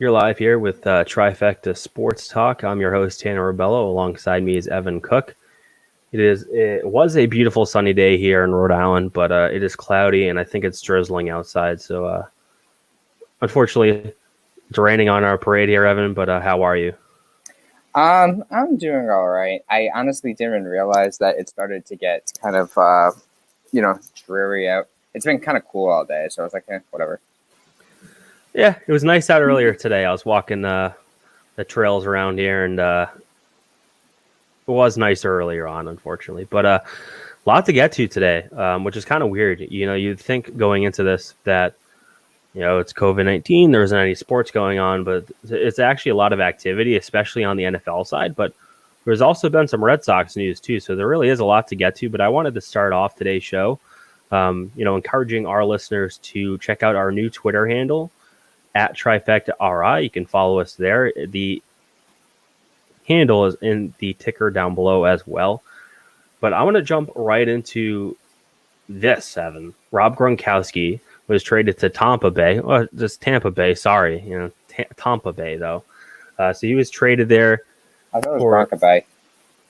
You're live here with Trifecta Sports Talk. I'm your host, Tanner Rebello. Alongside me is Evan Cook. It was a beautiful sunny day here in Rhode Island, but it is cloudy and I think it's drizzling outside. So unfortunately, it's raining on our parade here, Evan. But how are you? I'm doing all right. I honestly didn't realize that it started to get kind of, dreary out. It's been kind of cool all day, so I was like, whatever. Yeah, it was nice out earlier today. I was walking the trails around here, and it was nicer earlier on, unfortunately. But a lot to get to today, which is kind of weird. You know, you'd think going into this that it's COVID-19. There isn't any sports going on, but it's actually a lot of activity, especially on the NFL side. But there's also been some Red Sox news too, so there really is a lot to get to. But I wanted to start off today's show, encouraging our listeners to check out our new Twitter handle at Trifecta RI. You can follow us there. The handle is in the ticker down below as well. But I want to jump right into this, Evan. Rob Gronkowski was traded to Tampa Bay. Well, just Tampa Bay, sorry. Tampa Bay, though. So he was traded there. I thought it was Gronk Bay.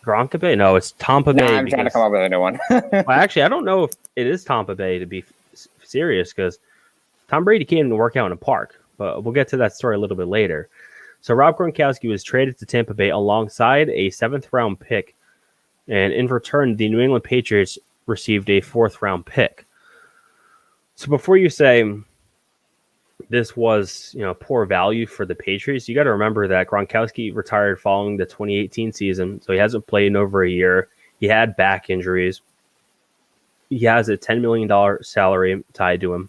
Gronk Bay? No, it's Tampa Bay. I'm trying to come up with a new one. Well, actually, I don't know if it is Tampa Bay, to be serious, because Tom Brady can't even work out in a park. But we'll get to that story a little bit later. So Rob Gronkowski was traded to Tampa Bay alongside a 7th-round pick. And in return, the New England Patriots received a 4th-round pick. So before you say this was, poor value for the Patriots, you got to remember that Gronkowski retired following the 2018 season. So he hasn't played in over a year. He had back injuries. He has a $10 million salary tied to him,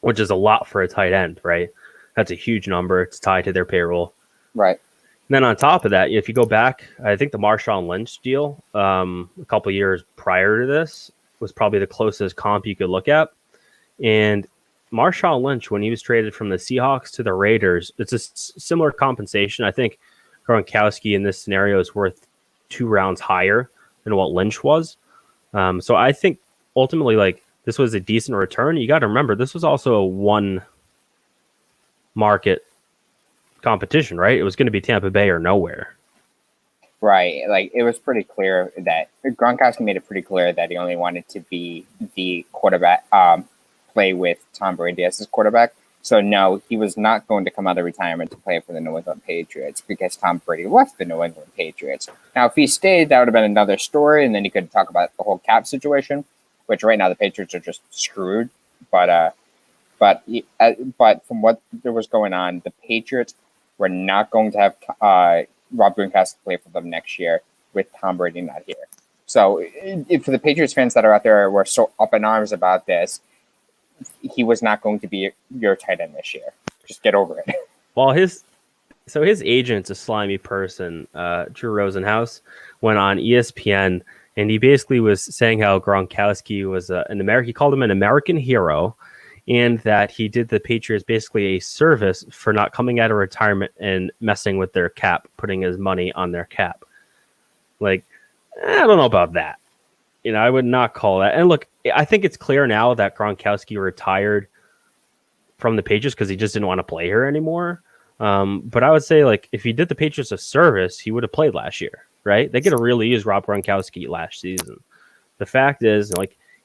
which is a lot for a tight end, right? That's a huge number. It's tied to their payroll. Right. And then on top of that, if you go back, I think the Marshawn Lynch deal a couple of years prior to this was probably the closest comp you could look at. And Marshawn Lynch, when he was traded from the Seahawks to the Raiders, it's a similar compensation. I think Gronkowski in this scenario is worth 2 rounds higher than what Lynch was. So I think ultimately, this was a decent return. You got to remember, this was also a one market competition, right? It was going to be Tampa Bay or nowhere. Right. It was pretty clear that Gronkowski made it pretty clear that he only wanted to be the quarterback, play with Tom Brady as his quarterback. So no, he was not going to come out of retirement to play for the New England Patriots because Tom Brady left the New England Patriots. Now, if he stayed, that would have been another story, and then you could talk about the whole cap situation, which right now the Patriots are just screwed. But from what there was going on, the Patriots were not going to have Rob Gronkowski play for them next year with Tom Brady not here. So for the Patriots fans that are out there who are so up in arms about this, he was not going to be your tight end this year. Just get over it. Well, his agent's a slimy person. Drew Rosenhaus went on ESPN, and he basically was saying how Gronkowski was an American. He called him an American hero, and that he did the Patriots basically a service for not coming out of retirement and messing with their cap, putting his money on their cap. I don't know about that. I would not call that. And look, I think it's clear now that Gronkowski retired from the Patriots because he just didn't want to play here anymore. But I would say, if he did the Patriots a service, he would have played last year, right? They could have really used Rob Gronkowski last season. The fact is,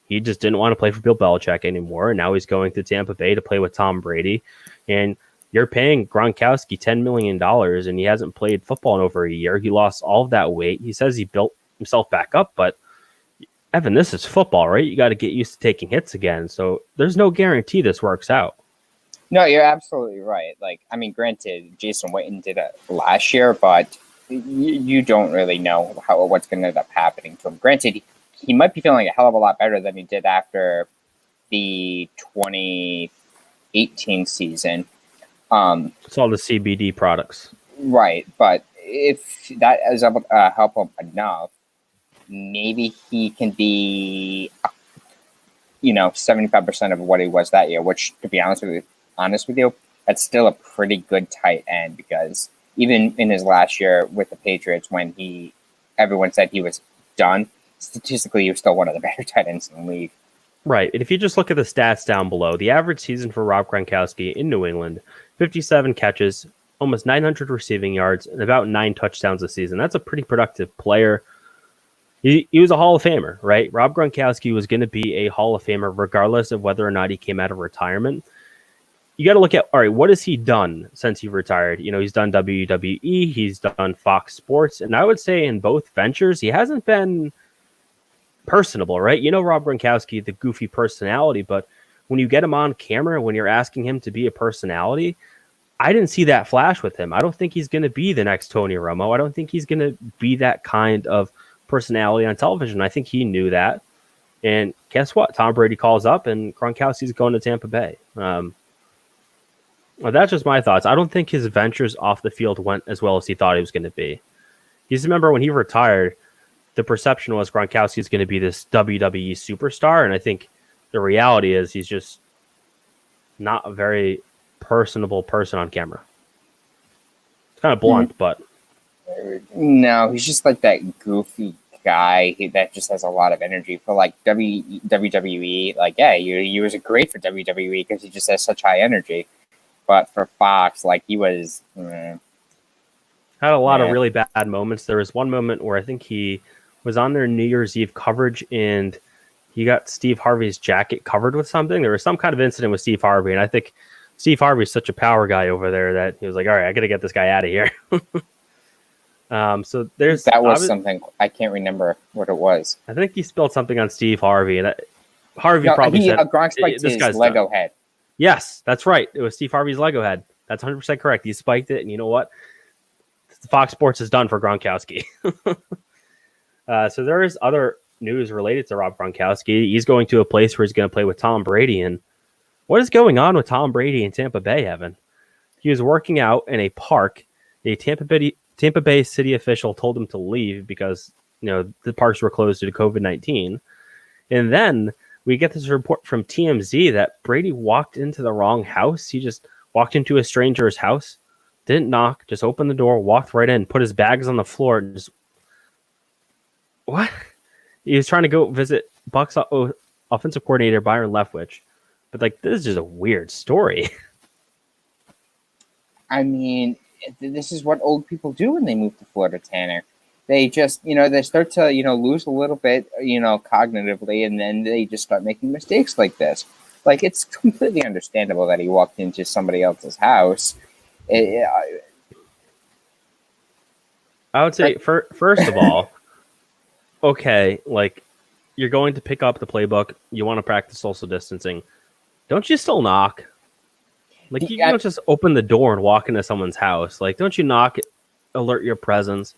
he just didn't want to play for Bill Belichick anymore, and now he's going to Tampa Bay to play with Tom Brady. And you're paying Gronkowski $10 million, and he hasn't played football in over a year. He lost all of that weight. He says he built himself back up, but Evan, this is football, right? You got to get used to taking hits again. So there's no guarantee this works out. No, you're absolutely right. Granted, Jason Witten did it last year, but you don't really know what's going to end up happening to him. Granted, he might be feeling a hell of a lot better than he did after the 2018 season. It's all the CBD products. Right, but if that is able to help him enough, maybe he can be, 75% of what he was that year, which, to be honest with you, that's still a pretty good tight end because even in his last year with the Patriots, when everyone said he was done, statistically, he was still one of the better tight ends in the league. Right. And if you just look at the stats down below, the average season for Rob Gronkowski in New England 57 catches, almost 900 receiving yards, and about 9 touchdowns a season. That's a pretty productive player. He was a Hall of Famer, right? Rob Gronkowski was going to be a Hall of Famer regardless of whether or not he came out of retirement. You got to look at, all right, what has he done since he retired? He's done WWE, he's done Fox Sports, and I would say in both ventures, he hasn't been personable, right? Rob Gronkowski, the goofy personality, but when you get him on camera, when you're asking him to be a personality, I didn't see that flash with him. I don't think he's going to be the next Tony Romo. I don't think he's going to be that kind of personality on television. I think he knew that. And guess what? Tom Brady calls up and Gronkowski's going to Tampa Bay. Well, that's just my thoughts. I don't think his ventures off the field went as well as he thought he was going to be. You remember when he retired, the perception was Gronkowski's going to be this WWE superstar, and I think the reality is he's just not a very personable person on camera. It's kind of blunt, but... No, he's just like that goofy guy that just has a lot of energy for like WWE. Like, yeah, he was great for WWE because he just has such high energy. But for Fox, like he was... Had a lot of really bad moments. There was one moment where I think he was on their New Year's Eve coverage and he got Steve Harvey's jacket covered with something. There was some kind of incident with Steve Harvey, and I think Steve Harvey's such a power guy over there that he was like, all right, I got to get this guy out of here. So there's... That was something... I can't remember what it was. I think he spilled something on Steve Harvey, and Harvey probably said... Gronk spiked his Lego head. Yes, that's right. It was Steve Harvey's Lego head. That's 100% correct. He spiked it, and you know what? Fox Sports is done for Gronkowski. So there is other news related to Rob Gronkowski. He's going to a place where he's going to play with Tom Brady. And what is going on with Tom Brady in Tampa Bay, Evan? He was working out in a park. A Tampa Bay city official told him to leave because the parks were closed due to COVID-19. And then we get this report from TMZ that Brady walked into the wrong house. He just walked into a stranger's house, didn't knock, just opened the door, walked right in, put his bags on the floor, and just... What? He was trying to go visit Bucs offensive coordinator Byron Leftwich. But, this is just a weird story. I mean, this is what old people do when they move to Florida, Tanner. They just, they start to, lose a little bit, cognitively, and then they just start making mistakes like this. Like, it's completely understandable that he walked into somebody else's house. I would say, first of all, okay, you're going to pick up the playbook. You want to practice social distancing. Don't you still knock? You don't just open the door and walk into someone's house. Don't you knock, alert your presence?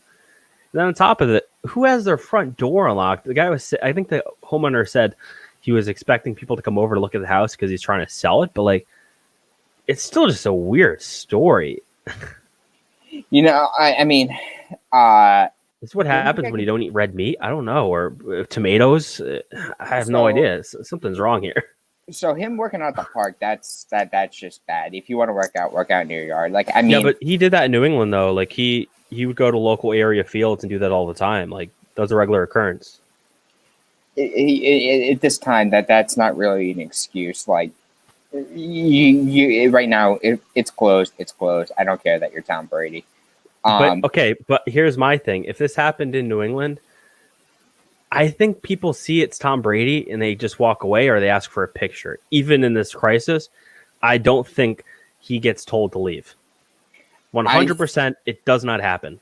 And then on top of it, who has their front door unlocked? The guy I think the homeowner said he was expecting people to come over to look at the house because he's trying to sell it. But it's still just a weird story. I mean, it's what happens when you don't eat red meat. I don't know, or tomatoes. I have no idea. Something's wrong here. So him working out the park, that's just bad. If you want to work out in your yard. Yeah, but he did that in New England though. He would go to local area fields and do that all the time. That's a regular occurrence. At this time, that's not really an excuse. You right now, it's closed. It's closed. I don't care that you're Tom Brady. But here's my thing. If this happened in New England, I think people see it's Tom Brady and they just walk away or they ask for a picture. Even in this crisis, I don't think he gets told to leave. 100%, it does not happen.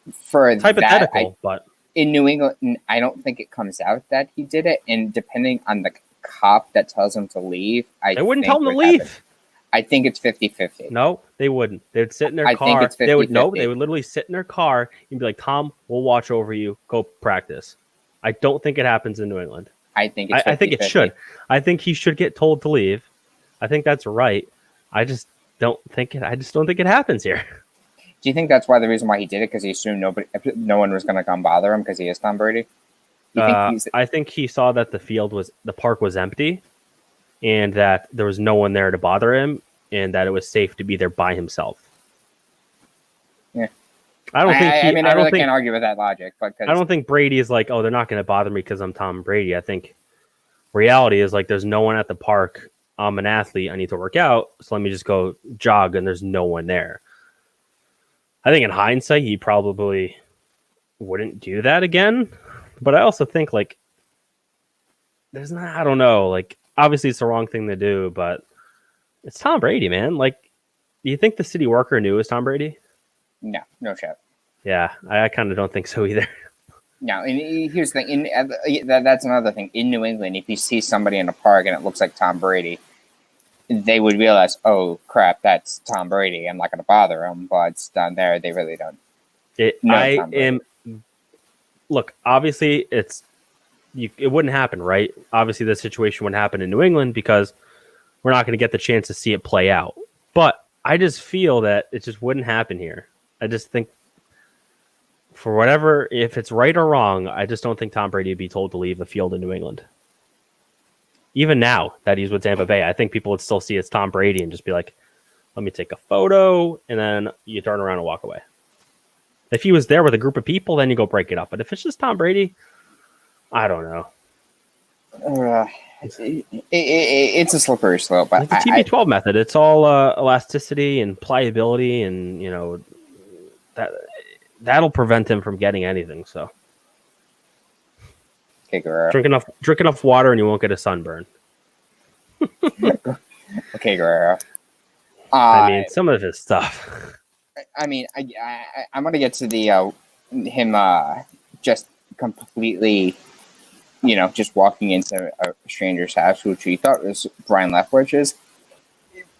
It's hypothetical, but in New England, I don't think it comes out that he did it. And depending on the cop that tells him to leave, they wouldn't tell him to leave. I think it's 50-50. No, they wouldn't. They would sit in their car. I think it's 50-50. They would literally sit in their car and be like, Tom, we'll watch over you. Go practice. I don't think it happens in New England. I think it's 50-50. I think it should. I think he should get told to leave. I think that's right. I just don't think it happens here. Do you think that's the reason why he did it? Because he assumed no one was going to come bother him because he is Tom Brady? I think he saw that the park was empty, and that there was no one there to bother him, and that it was safe to be there by himself. Yeah, I can't argue with that logic. But I don't think Brady is like, oh, they're not going to bother me because I'm Tom Brady. I think reality is there's no one at the park I'm an athlete. I need to work out. So let me just go jog and there's no one there. I think in hindsight, he probably wouldn't do that again. But I also think like there's not, I don't know, like obviously it's the wrong thing to do, but it's Tom Brady, man. Like, do you think the city worker knew it was Tom Brady? No, no shit. Yeah, I kind of don't think so either. No, and here's the thing. That's another thing. In New England, if you see somebody in a park and it looks like Tom Brady, they would realize, oh crap, that's Tom Brady. I'm not going to bother him. But down there, they really don't. Look, obviously it wouldn't happen, right? Obviously, the situation wouldn't happen in New England because we're not going to get the chance to see it play out. But I just feel that it just wouldn't happen here. I just think, for whatever, if it's right or wrong, I just don't think Tom Brady would be told to leave the field in New England. Even now that he's with Tampa Bay, I think people would still see it's Tom Brady and just be like, let me take a photo, and then you turn around and walk away. If he was there with a group of people, then you go break it up. But if it's just Tom Brady, I don't know. It's a slippery slope. But it's the TB12 method. It's all elasticity and pliability, and that'll prevent him from getting anything. So, okay, Guerrero. Drink enough water, and you won't get a sunburn. Okay, Guerrero. I mean, some of his stuff. I mean, I'm gonna get to the him just completely, just walking into a stranger's house, which he thought was Brian Leftwich's.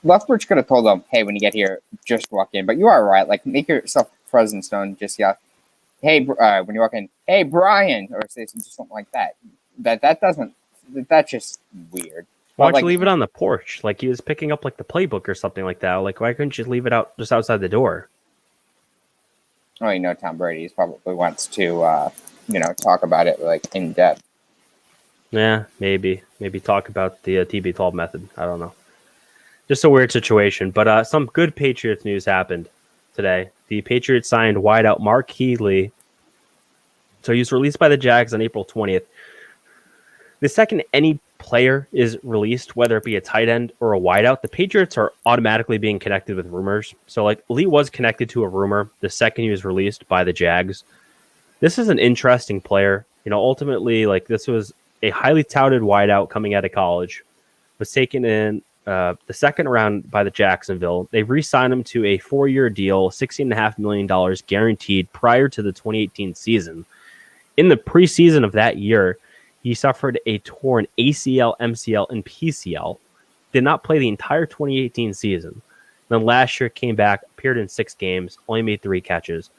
Leftwich could have told him, "Hey, when you get here, just walk in." But you are right. Like, make yourself frozen stone. Just yell, "Hey!" When you walk in, "Hey, Brian," or say something like that. That's just weird. Why don't you leave it on the porch? Like he was picking up like the playbook or something like that. Like, why couldn't you leave it out just outside the door? Oh, Tom Brady probably wants to, talk about it like in depth. Yeah, maybe talk about the TB12 method. I don't know. Just a weird situation. But some good Patriots news happened today. The Patriots signed wideout Mark Healy. So he was released by the Jags on April 20th. The second any player is released, whether it be a tight end or a wideout, the Patriots are automatically being connected with rumors. So, like, Lee was connected to a rumor the second he was released by the Jags. This is an interesting player. Ultimately, like, this was a highly touted wideout coming out of college. Was taken in the second round by the Jacksonville. They re-signed him to a 4-year deal, $16.5 million guaranteed prior to the 2018 season. In the preseason of that year, he suffered a torn ACL, MCL, and PCL. Did not play the entire 2018 season. Then last year came back, appeared in 6 games, only made 3 catches.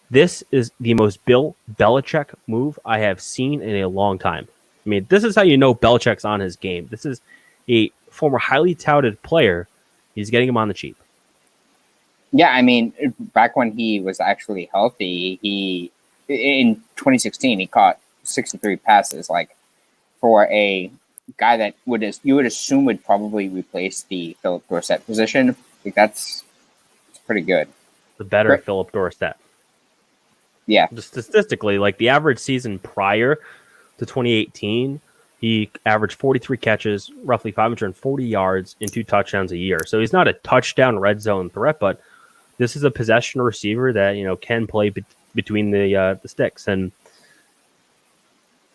This is the most Bill Belichick move I have seen in a long time. I mean, this is how you know Belichick's on his game. This is a former highly touted player. He's getting him on the cheap. Yeah, I mean, back when he was actually healthy, in 2016, he caught 63 passes, like for a guy that you would assume would probably replace the Philip Dorsett position. Like it's pretty good. The better Philip Dorsett. Yeah. Just statistically, like the average season prior to 2018, he averaged 43 catches, roughly 540 yards, and 2 touchdowns a year. So he's not a touchdown red zone threat, but this is a possession receiver that can play between the sticks. And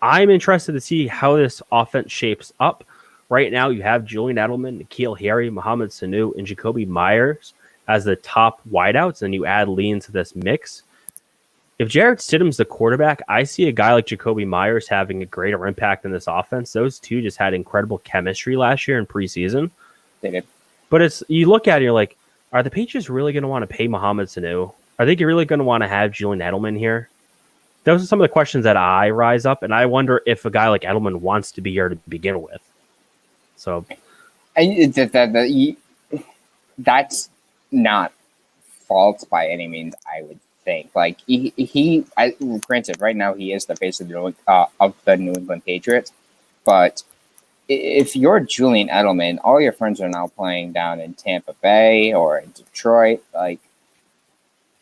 I'm interested to see how this offense shapes up. Right now, you have Julian Edelman, N'Keal Harry, Mohamed Sanu, and Jacoby Myers as the top wideouts, and you add Lee into this mix. If Jarrett Stidham's the quarterback, I see a guy like Jacoby Myers having a greater impact in this offense. Those two just had incredible chemistry last year in preseason. They did. But you look at it, you're like, are the Patriots really going to want to pay Mohamed Sanu? Are they really going to want to have Julian Edelman here? Those are some of the questions that I rise up, and I wonder if a guy like Edelman wants to be here to begin with. So, that's not fault by any means, I would think. Like granted, right now he is the face of the New England Patriots, but if you're Julian Edelman, all your friends are now playing down in Tampa Bay or in Detroit. Like,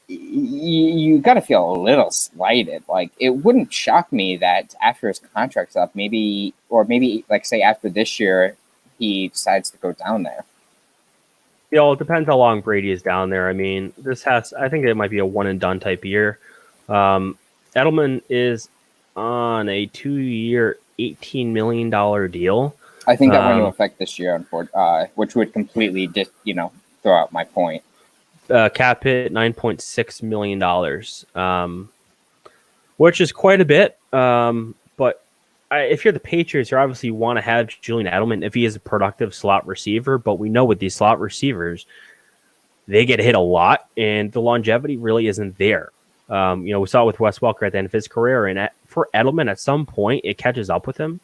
you got to feel a little slighted. Like, it wouldn't shock me that after his contract's up, maybe like say after this year, he decides to go down there. It depends how long Brady is down there. I mean, I think it might be a one and done type year. Edelman is on a 2-year, $18 million deal. I think that went into effect this year, which would completely just, throw out my point. Cap hit $9.6 million, which is quite a bit. But if you're the Patriots, you obviously want to have Julian Edelman if he is a productive slot receiver. But we know with these slot receivers, they get hit a lot, and the longevity really isn't there. We saw it with Wes Welker at the end of his career, and for Edelman, at some point, it catches up with him.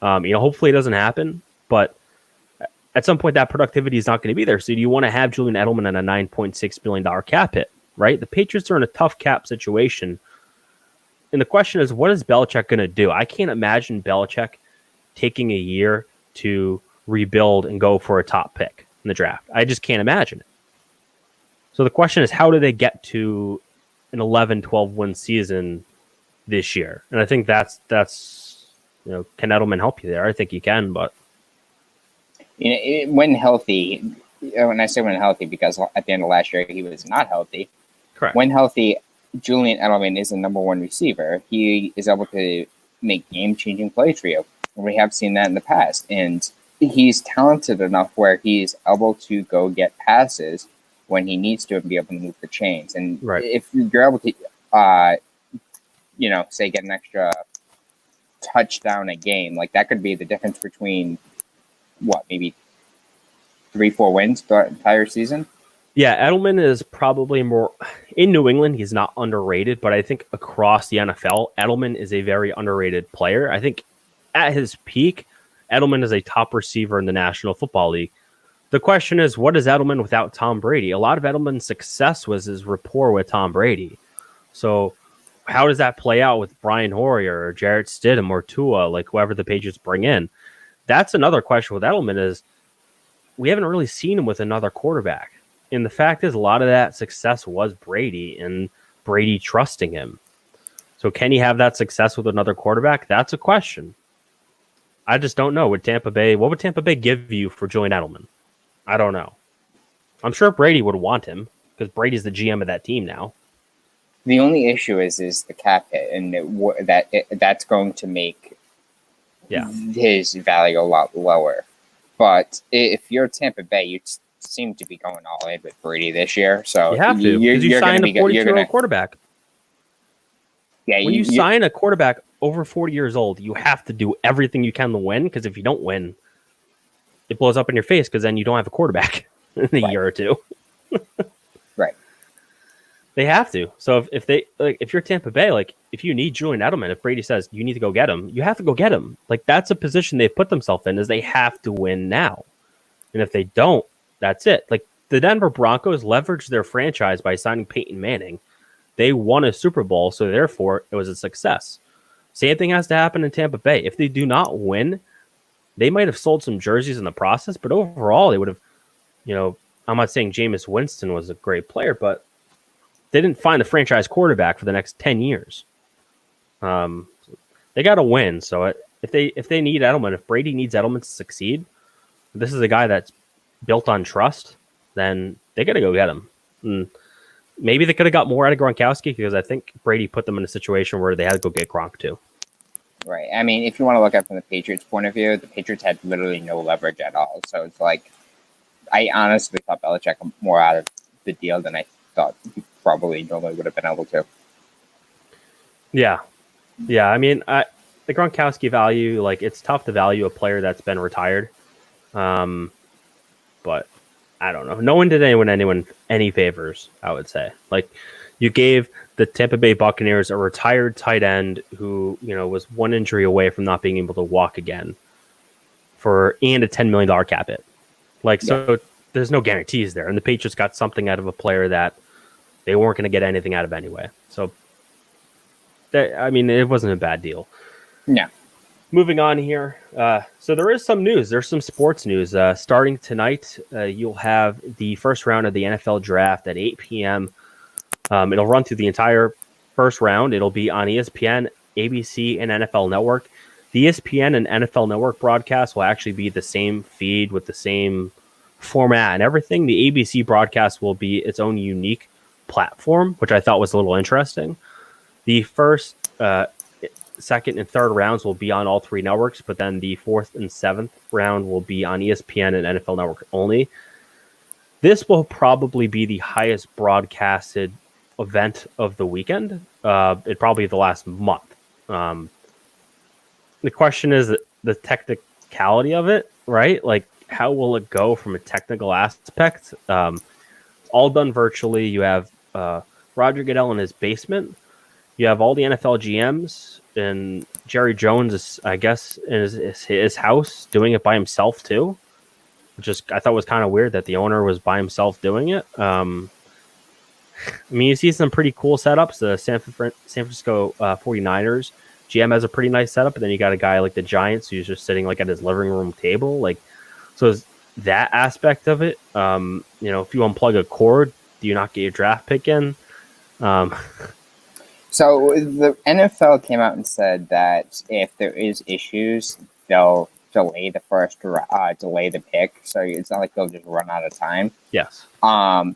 Hopefully it doesn't happen, but at some point that productivity is not going to be there. So do you want to have Julian Edelman on a $9.6 million cap hit, right? The Patriots are in a tough cap situation. And the question is, what is Belichick going to do? I can't imagine Belichick taking a year to rebuild and go for a top pick in the draft. I just can't imagine it. So the question is, how do they get to an 11-12 win season this year? And I think that's can Edelman help you there? I think he can, but when healthy, when I say when healthy, because at the end of last year he was not healthy. Correct. When healthy, Julian Edelman is the number one receiver. He is able to make game-changing plays for you. We have seen that in the past, and he's talented enough where he's able to go get passes when he needs to and be able to move the chains. And if you're able to, say get an extra touchdown a game, like that could be the difference between maybe 3-4 wins the entire season. Yeah, Edelman is probably more in New England. He's not underrated, but I think across the NFL, Edelman is a very underrated player. I think at his peak, Edelman is a top receiver in the National Football League. The question is, what is Edelman without Tom Brady? A lot of Edelman's success was his rapport with Tom Brady. So how does that play out with Brian Hoyer or Jarrett Stidham or Tua, like whoever the Patriots bring in? That's another question with Edelman is we haven't really seen him with another quarterback. And the fact is, a lot of that success was Brady and Brady trusting him. So can he have that success with another quarterback? That's a question. I just don't know. What would Tampa Bay give you for Julian Edelman? I don't know. I'm sure Brady would want him because Brady's the GM of that team now. The only issue is the cap hit, and that's going to make his value a lot lower. But if you're Tampa Bay, you seem to be going all in with Brady this year. So you have to, because you signed a 42-year-old quarterback. Yeah, when you sign a quarterback over 40 years old, you have to do everything you can to win, because if you don't win, it blows up in your face, because then you don't have a quarterback in a year or two. Right. They have to. So if you're Tampa Bay, if you need Julian Edelman, if Brady says you need to go get him, you have to go get him. That's a position they've put themselves in, is they have to win now. And if they don't, that's it. The Denver Broncos leveraged their franchise by signing Peyton Manning. They won a Super Bowl, so therefore it was a success. Same thing has to happen in Tampa Bay. If they do not win, they might have sold some jerseys in the process, but overall they would have, I'm not saying Jameis Winston was a great player, but they didn't find the franchise quarterback for the next 10 years. They got to win. So if they need Edelman, if Brady needs Edelman to succeed, this is a guy that's built on trust, then they got to go get him. And maybe they could have got more out of Gronkowski, because I think Brady put them in a situation where they had to go get Gronk too. Right. I mean, if you want to look at it from the Patriots' point of view, the Patriots had literally no leverage at all. So it's I honestly thought Belichick more out of the deal than I thought he probably normally would have been able to. Yeah. Yeah. I mean, the Gronkowski value, it's tough to value a player that's been retired. But I don't know. No one did anyone any favors, I would say. You gave the Tampa Bay Buccaneers a retired tight end who, was one injury away from not being able to walk again and a $10 million cap hit. So there's no guarantees there. And the Patriots got something out of a player that they weren't going to get anything out of anyway. So, it wasn't a bad deal. Yeah. Moving on here. So there is some news. There's some sports news. Starting tonight, you'll have the first round of the NFL draft at 8 p.m. It'll run through the entire first round. It'll be on ESPN, ABC, and NFL Network. The ESPN and NFL Network broadcast will actually be the same feed with the same format and everything. The ABC broadcast will be its own unique platform, which I thought was a little interesting. The first, second, and third rounds will be on all three networks, but then the fourth and seventh round will be on ESPN and NFL Network only. This will probably be the highest broadcasted event of the weekend. It probably the last month. The question is the technicality of it, right? Like, how will it go from a technical aspect? All done virtually. You have Roger Goodell in his basement. You have all the NFL GMs, and Jerry Jones is, I guess, in his house doing it by himself too, which is, I thought was kind of weird that the owner was by himself doing it. I mean, you see some pretty cool setups. The San Francisco 49ers GM has a pretty nice setup, but then you got a guy like the Giants who's just sitting like at his living room table. Like, so is that aspect of it. If you unplug a cord, do you not get your draft pick in? So the NFL came out and said that if there is issues, they'll delay the pick. So it's not like they'll just run out of time. Yes. And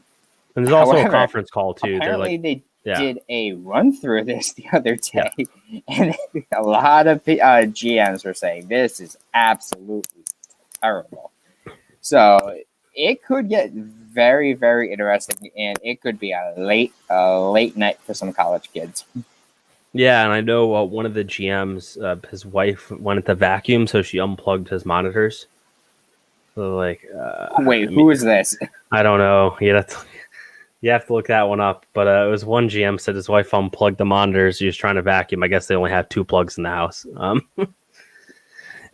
there's also a conference call too. Apparently, they did a run through this the other day, and a lot of GMs were saying this is absolutely terrible. So it could get very, very interesting, and it could be a late night for some college kids. Yeah, and I know one of the GMs, his wife wanted to vacuum, so she unplugged his monitors. So, wait, who is this? I don't know. You have to look that one up. But it was one GM said his wife unplugged the monitors. He was trying to vacuum. I guess they only have 2 plugs in the house.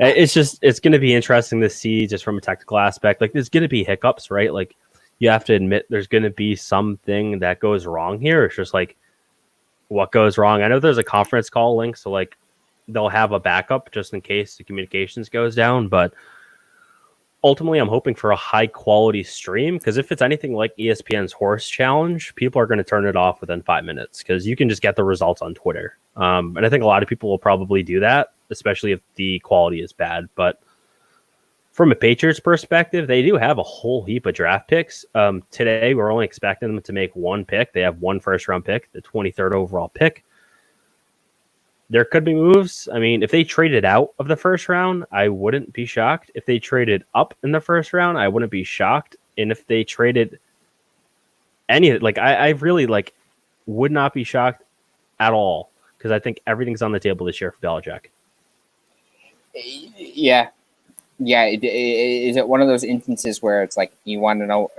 It's going to be interesting to see just from a technical aspect. Like, there's going to be hiccups, right? Like, you have to admit there's going to be something that goes wrong here. It's just like, what goes wrong? I know there's a conference call link, so like they'll have a backup just in case the communications goes down. But ultimately, I'm hoping for a high quality stream, because if it's anything like ESPN's Horse Challenge, people are going to turn it off within 5 minutes because you can just get the results on Twitter. And I think a lot of people will probably do that, especially if the quality is bad. But from a Patriots perspective, they do have a whole heap of draft picks. Today, we're only expecting them to make one pick. They have one first-round pick, the 23rd overall pick. There could be moves. I mean, if they traded out of the first round, I wouldn't be shocked. If they traded up in the first round, I wouldn't be shocked. And if they traded I really would not be shocked at all, because I think everything's on the table this year for Belichick. Yeah. Yeah, is it one of those instances where it's like you want to know?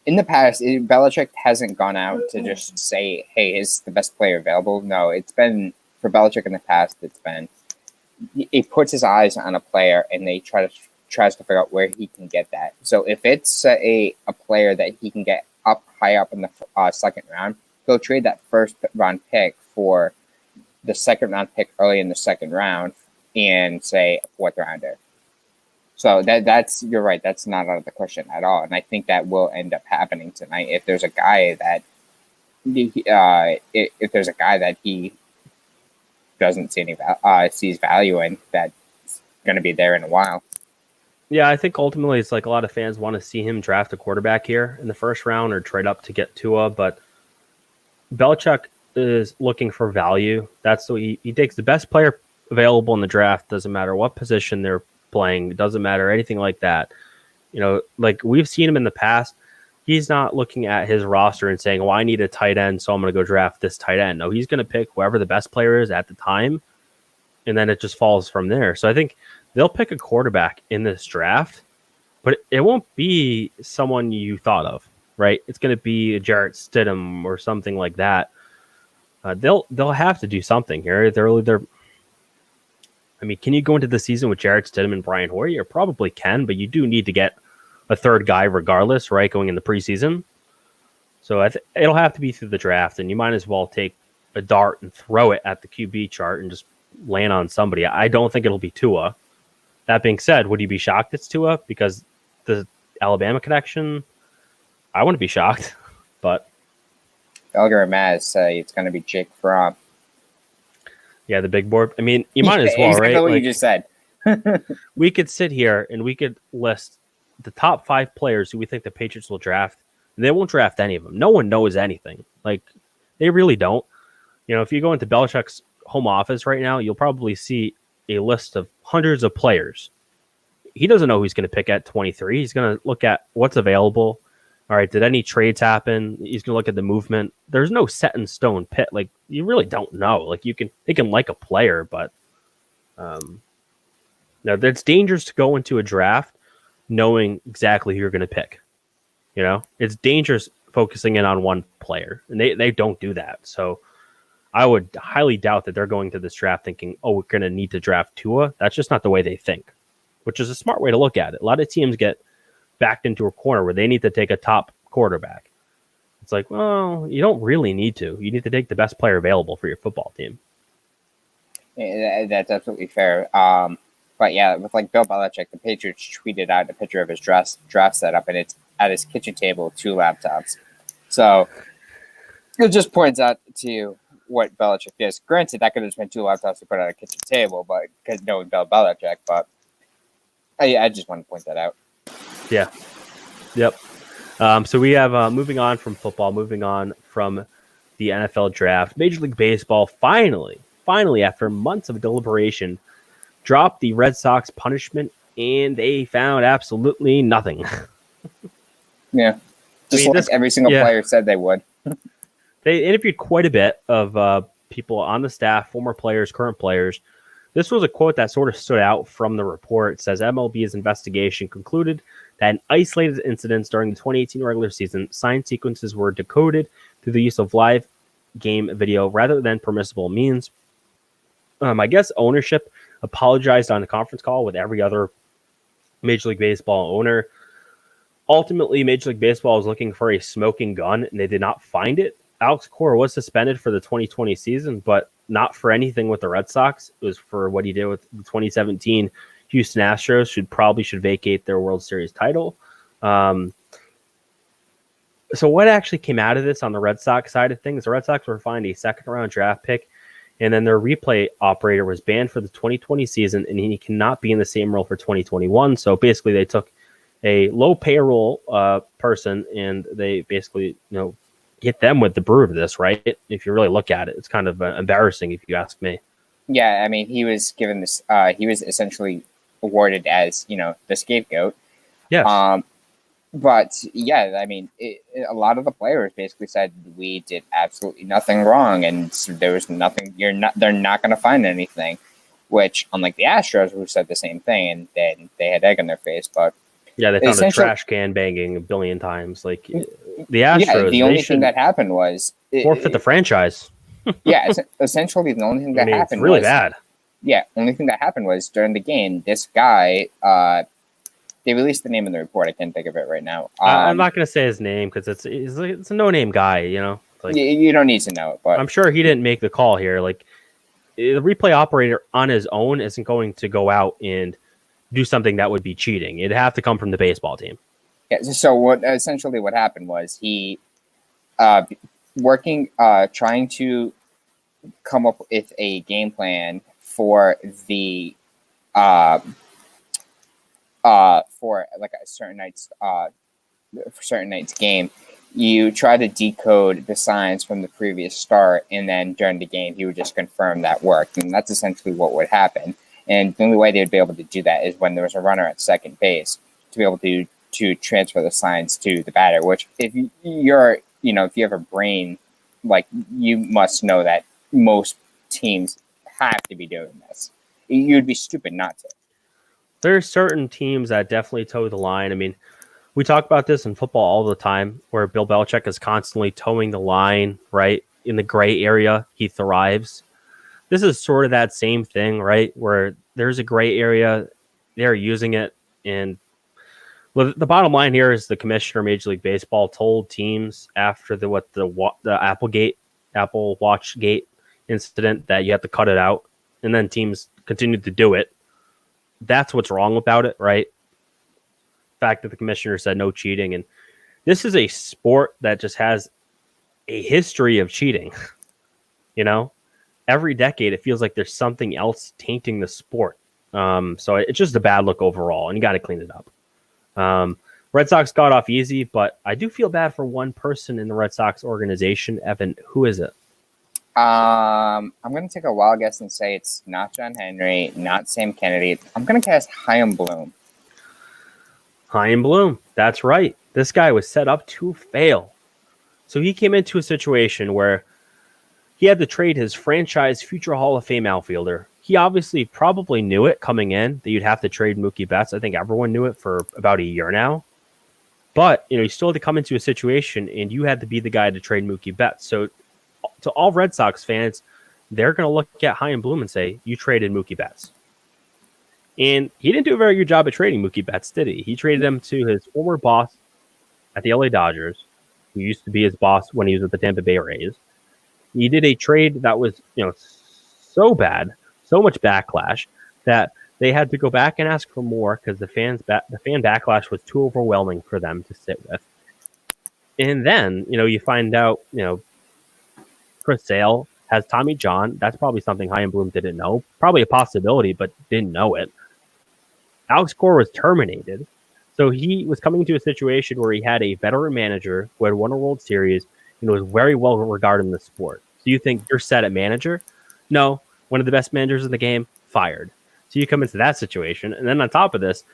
In the past, Belichick hasn't gone out to just say, "Hey, is the best player available?" No, it's been for Belichick in the past. It's been he puts his eyes on a player and they tries to figure out where he can get that. So if it's a player that he can get up high up in the second round, he'll trade that first round pick for the second round pick early in the second round and say a fourth rounder. So that's you're right. That's not out of the question at all, and I think that will end up happening tonight. If there's a guy that he doesn't see sees value in, that's going to be there in a while. Yeah, I think ultimately it's like a lot of fans want to see him draft a quarterback here in the first round or trade up to get Tua, but Belichick is looking for value. That's so he takes the best player available in the draft. Doesn't matter what position they're playing, it doesn't matter anything like that. Like we've seen him in the past, he's not looking at his roster and saying, well, I need a tight end, so I'm going to go draft this tight end. No, he's going to pick whoever the best player is at the time, and then it just falls from there. So I think they'll pick a quarterback in this draft, but it won't be someone you thought of, right? It's going to be a Jarrett Stidham or something like that. They'll have to do something here. I mean, can you go into the season with Jarrett Stidham and Brian Hoyer? You probably can, but you do need to get a third guy regardless, right, going in the preseason. So it'll have to be through the draft, and you might as well take a dart and throw it at the QB chart and just land on somebody. I don't think it'll be Tua. That being said, would you be shocked it's Tua because the Alabama connection? I wouldn't be shocked, but Elgar and Maz say it's going to be Jake Fromm. Yeah, the big board. I mean, you might Yeah, as well, exactly right? what you Like, just said. we could sit here and we could list the top 5 players who we think the Patriots will draft. And they won't draft any of them. No one knows anything. Like, they really don't. If you go into Belichick's home office right now, you'll probably see a list of hundreds of players. He doesn't know who he's going to pick at 23. He's going to look at what's available. All right, did any trades happen? He's going to look at the movement. There's no set in stone pit. Like, you really don't know. Like, they can like a player, but now it's dangerous to go into a draft knowing exactly who you're going to pick. It's dangerous focusing in on one player, and they don't do that. So I would highly doubt that they're going to this draft thinking, oh, we're going to need to draft Tua. That's just not the way they think, which is a smart way to look at it. A lot of teams get backed into a corner where they need to take a top quarterback. It's like, well, you don't really need to. You need to take the best player available for your football team. Yeah, that's absolutely fair. But yeah, with like Bill Belichick, the Patriots tweeted out a picture of his draft setup, and it's at his kitchen table, 2 laptops. So it just points out to you what Belichick is. Granted, that could have just been 2 laptops to put on a kitchen table, but because knowing Bill Belichick, but I just want to point that out. Yeah. Yep. So we have moving on from football, moving on from the NFL draft. Major League Baseball finally, after months of deliberation, dropped the Red Sox punishment, and they found absolutely nothing. Yeah. Just every single player said they would. They interviewed quite a bit of people on the staff, former players, current players. This was a quote that sort of stood out from the report. It says MLB's investigation concluded that in isolated incidents during the 2018 regular season, sign sequences were decoded through the use of live game video rather than permissible means. I guess ownership apologized on the conference call with every other Major League Baseball owner. Ultimately, Major League Baseball was looking for a smoking gun, and they did not find it. Alex Cora was suspended for the 2020 season, but not for anything with the Red Sox. It was for what he did with the 2017 Houston Astros. Should vacate their World Series title. So what actually came out of this on the Red Sox side of things? The Red Sox were fined a second-round draft pick, and then their replay operator was banned for the 2020 season, and he cannot be in the same role for 2021. So basically, they took a low payroll person, and they basically, hit them with the brunt of this, right? If you really look at it, it's kind of embarrassing, if you ask me. Yeah, I mean, he was given this. He was essentially awarded as the scapegoat. Yes. But yeah, I mean, a lot of the players basically said we did absolutely nothing wrong, and so there was nothing. They're not going to find anything. Which, unlike the Astros, who said the same thing, and then they had egg on their face. But yeah, they found a trash can banging a billion times. Like the Astros, yeah, the only thing that happened was forfeit the franchise. Yeah, essentially the only thing that happened it's really bad. Yeah, only thing that happened was during the game, this guy. They released the name in the report. I can't think of it right now. I'm not going to say his name because it's a no-name guy, Like, you don't need to know it, but I'm sure he didn't make the call here. Like, the replay operator on his own isn't going to go out and do something that would be cheating. It'd have to come from the baseball team. Yeah. So essentially what happened was he, trying to come up with a game plan for the for like a certain night's game, you try to decode the signs from the previous start, and then during the game, he would just confirm that worked, and that's essentially what would happen. And the only way they would be able to do that is when there was a runner at second base to be able to transfer the signs to the batter. Which, if you're if you have a brain, like, you must know that most teams have to be doing this. You'd be stupid not to. There's certain teams that definitely toe the line. I mean, we talk about this in football all the time, where Bill Belichick is constantly towing the line, right? In the gray area, he thrives. This is sort of that same thing, right? Where there's a gray area, they're using it. And well, the bottom line here is the commissioner of Major League Baseball told teams after the Apple Watch Gate incident that you have to cut it out. And then teams continued to do it. That's what's wrong about it, right? The fact that the commissioner said no cheating. And this is a sport that just has a history of cheating. every decade it feels like there's something else tainting the sport. So it's just a bad look overall, and you got to clean it up. Red Sox got off easy, but I do feel bad for one person in the Red Sox organization. Evan, who is it? I'm going to take a wild guess and say it's not John Henry, not Sam Kennedy. I'm going to cast Chaim Bloom. Chaim Bloom. That's right. This guy was set up to fail. So he came into a situation where he had to trade his franchise future Hall of Fame outfielder. He obviously probably knew it coming in that you'd have to trade Mookie Betts. I think everyone knew it for about a year now. But, you still had to come into a situation and you had to be the guy to trade Mookie Betts. So to all Red Sox fans, they're going to look at Chaim Bloom and say, you traded Mookie Betts. And he didn't do a very good job at trading Mookie Betts, did he? He traded him to his former boss at the LA Dodgers, who used to be his boss when he was with the Tampa Bay Rays. He did a trade that was, so bad, so much backlash that they had to go back and ask for more because the fan backlash was too overwhelming for them to sit with. And then, you find out, Chris Sale has Tommy John. That's probably something Chaim Bloom didn't know. Probably a possibility, but didn't know it. Alex Cora was terminated. So he was coming into a situation where he had a veteran manager who had won a World Series and was very well regarded in the sport. So you think you're set at manager? No. One of the best managers in the game, fired. So you come into that situation. And then on top of this,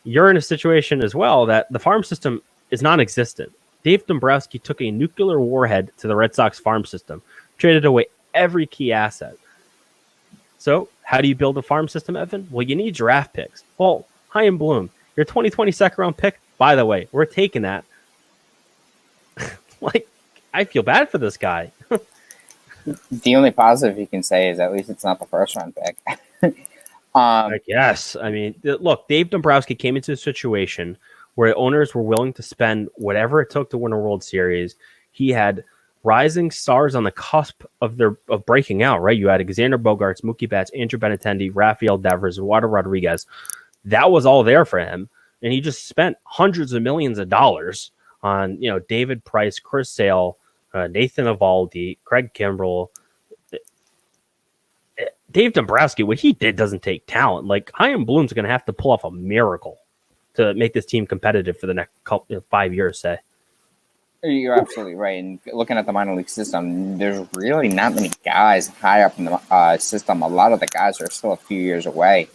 you're in a situation as well that the farm system is non-existent. Dave Dombrowski took a nuclear warhead to the Red Sox farm system, traded away every key asset. So how do you build a farm system, Evan? Well, you need draft picks. Well, Chaim Bloom, your 2020 second round pick, by the way, we're taking that. I feel bad for this guy. The only positive you can say is at least it's not the first round pick. Yes. I mean, look, Dave Dombrowski came into a situation where owners were willing to spend whatever it took to win a World Series. He had rising stars on the cusp of breaking out, right? You had Alexander Bogaerts, Mookie Betts, Andrew Benintendi, Rafael Devers, Eduardo Rodriguez. That was all there for him. And he just spent hundreds of millions of dollars on, David Price, Chris Sale, Nathan Eovaldi, Craig Kimbrell. Dave Dombrowski, what he did doesn't take talent. Chaim Bloom's going to have to pull off a miracle to make this team competitive for the next 5 years, say. You're absolutely right. And looking at the minor league system, there's really not many guys high up in the system. A lot of the guys are still a few years away.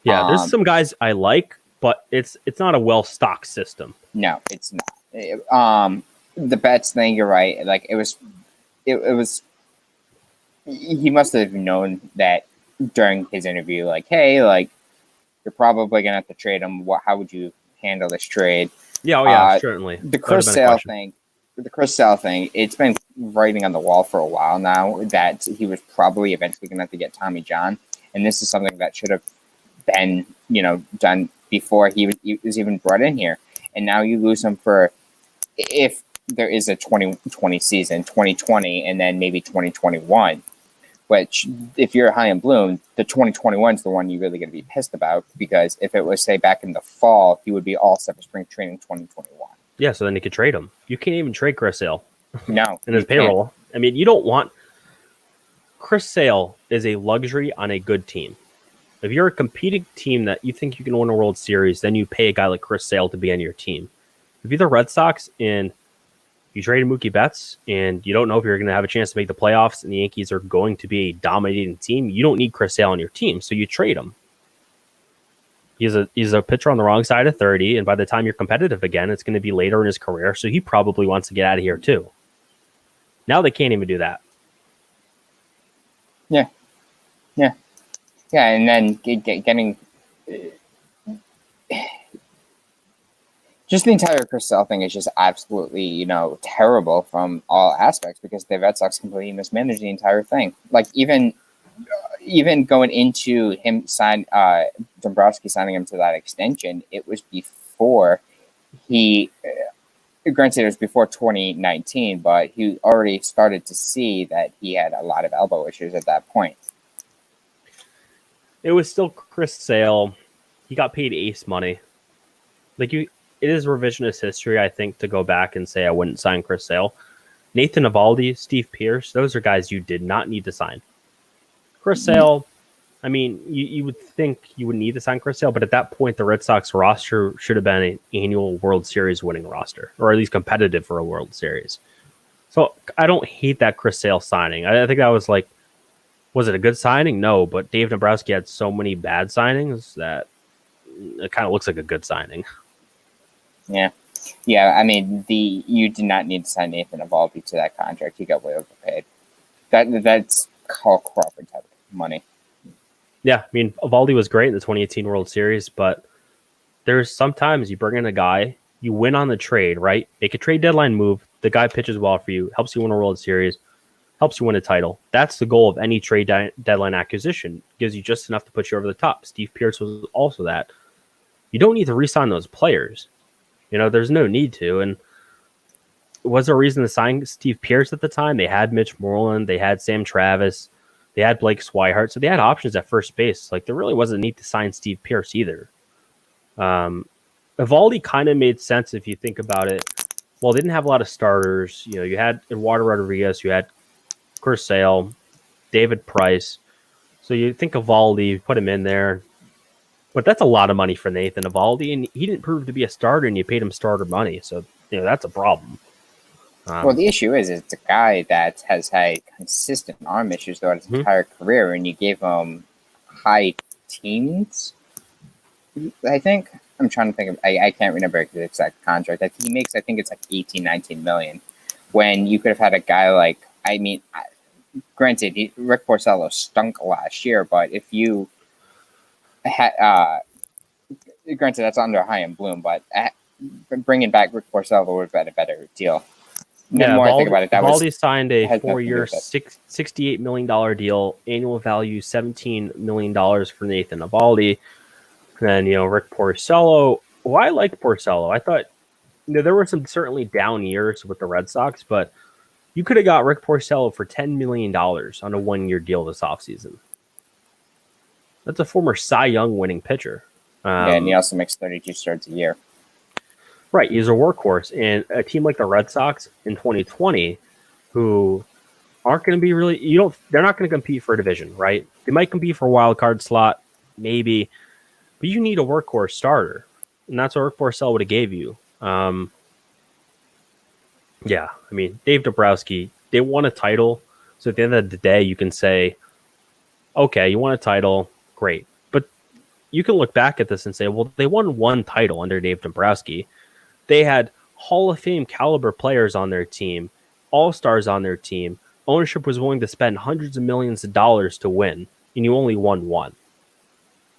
Yeah, there's some guys I like, but it's not a well-stocked system. No, it's not. The Betts thing, you're right. It was. He must have known that during his interview. Hey, you're probably gonna have to trade him. How would you handle this trade? Yeah, certainly. The Chris Sale thing, it's been writing on the wall for a while now that he was probably eventually going to have to get Tommy John. And this is something that should have been, done before he was even brought in here. And now you lose him for, if there is a 2020 season, 2020, and then maybe 2021, which if you're Chaim Bloom, the 2021 is the one you're really going to be pissed about, because if it was, say, back in the fall, he would be all set for spring training 2021. Yeah, so then you could trade him. You can't even trade Chris Sale. No. In his payroll. Can't. I mean, you don't want... Chris Sale is a luxury on a good team. If you're a competing team that you think you can win a World Series, then you pay a guy like Chris Sale to be on your team. If you're the Red Sox and you traded Mookie Betts and you don't know if you're going to have a chance to make the playoffs and the Yankees are going to be a dominating team, you don't need Chris Sale on your team, so you trade him. He's a pitcher on the wrong side of 30, and by the time you're competitive again, it's going to be later in his career, so he probably wants to get out of here too. Now they can't even do that. Yeah, and then getting just the entire Chris Sale thing is just absolutely, terrible from all aspects, because the Red Sox completely mismanaged the entire thing. Even going into him Dombrowski signing him to that extension, it was before granted it was before 2019, but he already started to see that he had a lot of elbow issues at that point. It was still Chris Sale. He got paid ace money. It is revisionist history, I think, to go back and say I wouldn't sign Chris Sale. Nathan Eovaldi, Steve Pearce, those are guys you did not need to sign. Chris Sale, I mean, you would think you would need to sign Chris Sale, but at that point, the Red Sox roster should have been an annual World Series winning roster, or at least competitive for a World Series. So I don't hate that Chris Sale signing. I think that was like, was it a good signing? No, but Dave Dombrowski had so many bad signings that it kind of looks like a good signing. Yeah. Yeah, I mean, you did not need to sign Nathan Eovaldi to that contract. He got way overpaid. That's Carl Crawford type of money. Yeah, I mean, Eovaldi was great in the 2018 World Series, but there's sometimes you bring in a guy, you win on the trade, right? Make a trade deadline move. The guy pitches well for you, helps you win a World Series, helps you win a title. That's the goal of any trade deadline acquisition. Gives you just enough to put you over the top. Steve Pearce was also that. You don't need to re-sign those players. There's no need to. And was there a reason to sign Steve Pearce at the time? They had Mitch Moreland, they had Sam Travis, they had Blake Swihart, so they had options at first base. Like, there really wasn't a need to sign Steve Pearce either. Eovaldi kind of made sense if you think about it. Well, they didn't have a lot of starters. You had Eduardo Rodriguez, you had Chris Sale, David Price. So you think Eovaldi, put him in there. But that's a lot of money for Nathan Eovaldi, and he didn't prove to be a starter, and you paid him starter money. So, that's a problem. Well, the issue is it's a guy that has had consistent arm issues throughout his entire career, and you gave him high teens, I think. I'm trying to think of, I can't remember the exact contract. He makes, I think it's like 18, 19 million. When you could have had a guy like, granted, Rick Porcello stunk last year, but if you had, granted, that's under Chaim Bloom, but bringing back Rick Porcello would have been a better deal. The more I think about it, Eovaldi signed a 4-year, $68 million deal, annual value $17 million for Nathan Eovaldi. And then, Rick Porcello. Well, I liked Porcello. I thought, there were some certainly down years with the Red Sox, but you could have got Rick Porcello for $10 million on a 1-year deal this offseason. That's a former Cy Young winning pitcher. And he also makes 32 starts a year. Right, he's a workhorse. And a team like the Red Sox in 2020, who aren't going to be really, they're not going to compete for a division, right? They might compete for a wild card slot, maybe, but you need a workhorse starter, and that's what Rick Porcello would have gave you. Yeah, I mean, Dave Dombrowski, they won a title, so at the end of the day, you can say, okay, you won a title, great. But you can look back at this and say, well, they won one title under Dave Dombrowski. They had Hall of Fame caliber players on their team, all-stars on their team. Ownership was willing to spend hundreds of millions of dollars to win, and you only won one.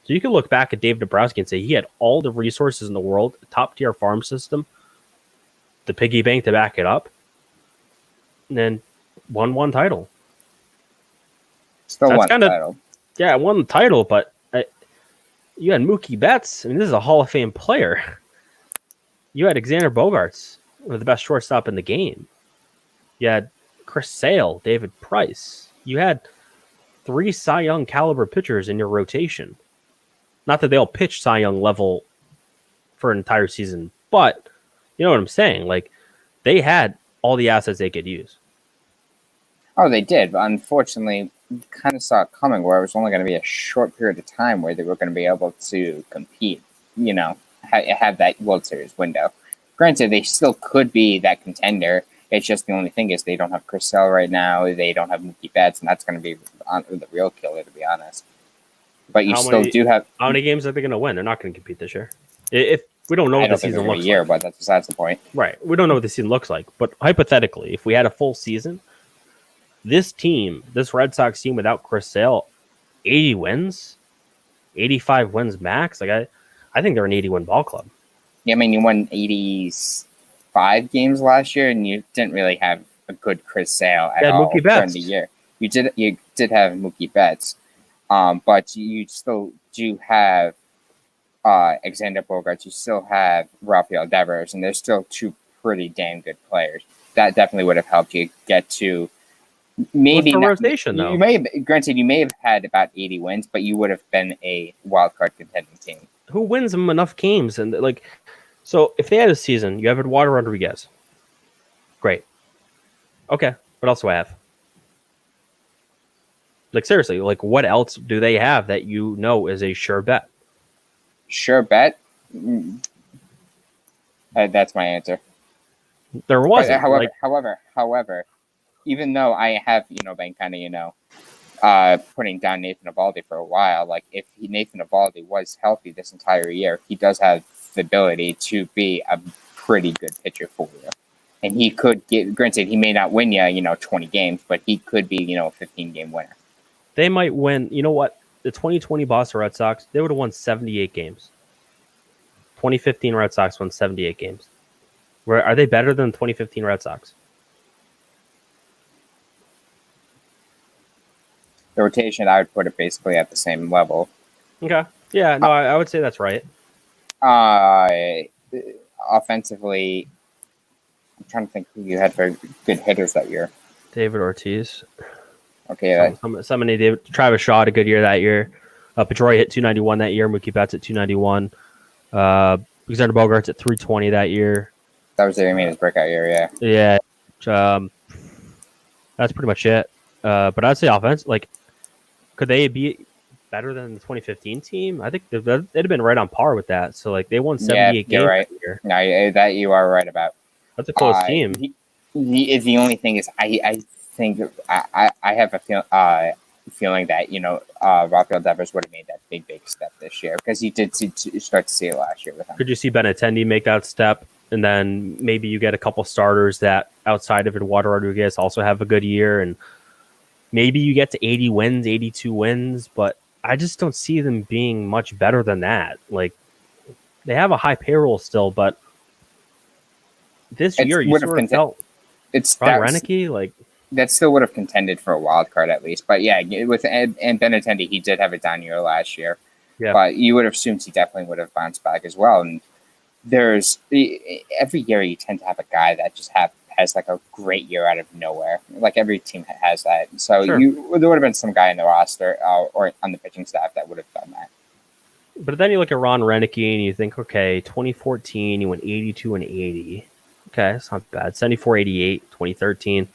So you can look back at Dave Dombrowski and say he had all the resources in the world, a top-tier farm system, the piggy bank to back it up, and then won one title. Still won the title. Yeah, won the title, but you had Mookie Betts. I mean, this is a Hall of Fame player. You had Alexander Bogaerts, one of the best shortstop in the game. You had Chris Sale, David Price. You had 3 Cy Young caliber pitchers in your rotation. Not that they'll pitch Cy Young level for an entire season, but you know what I'm saying? Like, they had all the assets they could use. Oh, they did, but unfortunately, we kind of saw it coming where it was only going to be a short period of time where they were going to be able to compete, have that World Series window. Granted, they still could be that contender. It's just the only thing is they don't have Chris Sale right now. They don't have Mookie Betts, and that's going to be the real killer, to be honest. But you do have... How many games are they going to win? They're not going to compete this year. If we don't know what the season looks like. But that's besides the point. Right. We don't know what the season looks like. But hypothetically, if we had a full season, this Red Sox team without Chris Sale, 80 wins, 85 wins max. Like, I think they're an 80-win ball club. Yeah, I mean, you won 85 games last year, and you didn't really have a good Chris Sale at all during the year. You did have Mookie Betts, but you still do have Alexander Bogaerts. You still have Rafael Devers, and they're still 2 pretty damn good players. That definitely would have helped you get to maybe not, rotation though. You may have had about 80 wins, but you would have been a wild card contending team. Who wins them enough games? And so if they had a season, you have Eduardo Rodriguez. Great. Okay. What else do I have? Like seriously, like what else do they have that you know is a sure bet? Sure bet. That's my answer. There But wasn't. Like however, even though I have, been kind of, putting down Nathan Eovaldi for a while, like if Nathan Eovaldi was healthy this entire year, he does have the ability to be a pretty good pitcher for you. And he could get, granted, he may not win you, 20 games, but he could be, a 15-game winner. they might win. You know what? The 2020 Boston Red Sox, they would have won 78 games. 2015 Red Sox won 78 games. Where are they better than the 2015 Red Sox? The rotation, I would put it basically at the same level. Okay. Yeah, no, I would say that's right. Offensively, I'm trying to think who you had for good hitters that year. David Ortiz. Okay. Somebody did. Travis Shaw had a good year that year. Pedroia hit 291 that year. Mookie Betts at 291. Alexander Bogarts at 320 that year. That was he made his breakout year, yeah. Yeah. That's pretty much it. But I'd say offense, like, could they be better than the 2015 team? I think they'd have been right on par with that. So, like, they won 78 games right. that year. No, that you are right about. That's a close team. The only thing is, I think I have a feeling that Rafael Devers would have made that big step this year because he did start to see it last year with him. Could you see Benintendi make that step, and then maybe you get a couple starters that outside of Eduardo Rodriguez also have a good year, and maybe you get to 80 wins, 82 wins, but I just don't see them being much better than that. Like, they have a high payroll still, but this year you sort of felt Ron Renicky, like that still would have contended for a wild card at least. But yeah, with and Benintendi, he did have a down year last year. Yeah. But you would have assumed he definitely would have bounced back as well. And there's every year you tend to have a guy that just has like a great year out of nowhere. Like every team has that. So there would have been some guy in the roster or on the pitching staff that would have done that. But then you look at Ron Renicky and you think, okay, 2014, he went 82 and 80. Okay, that's not bad. 74, 88, 2013.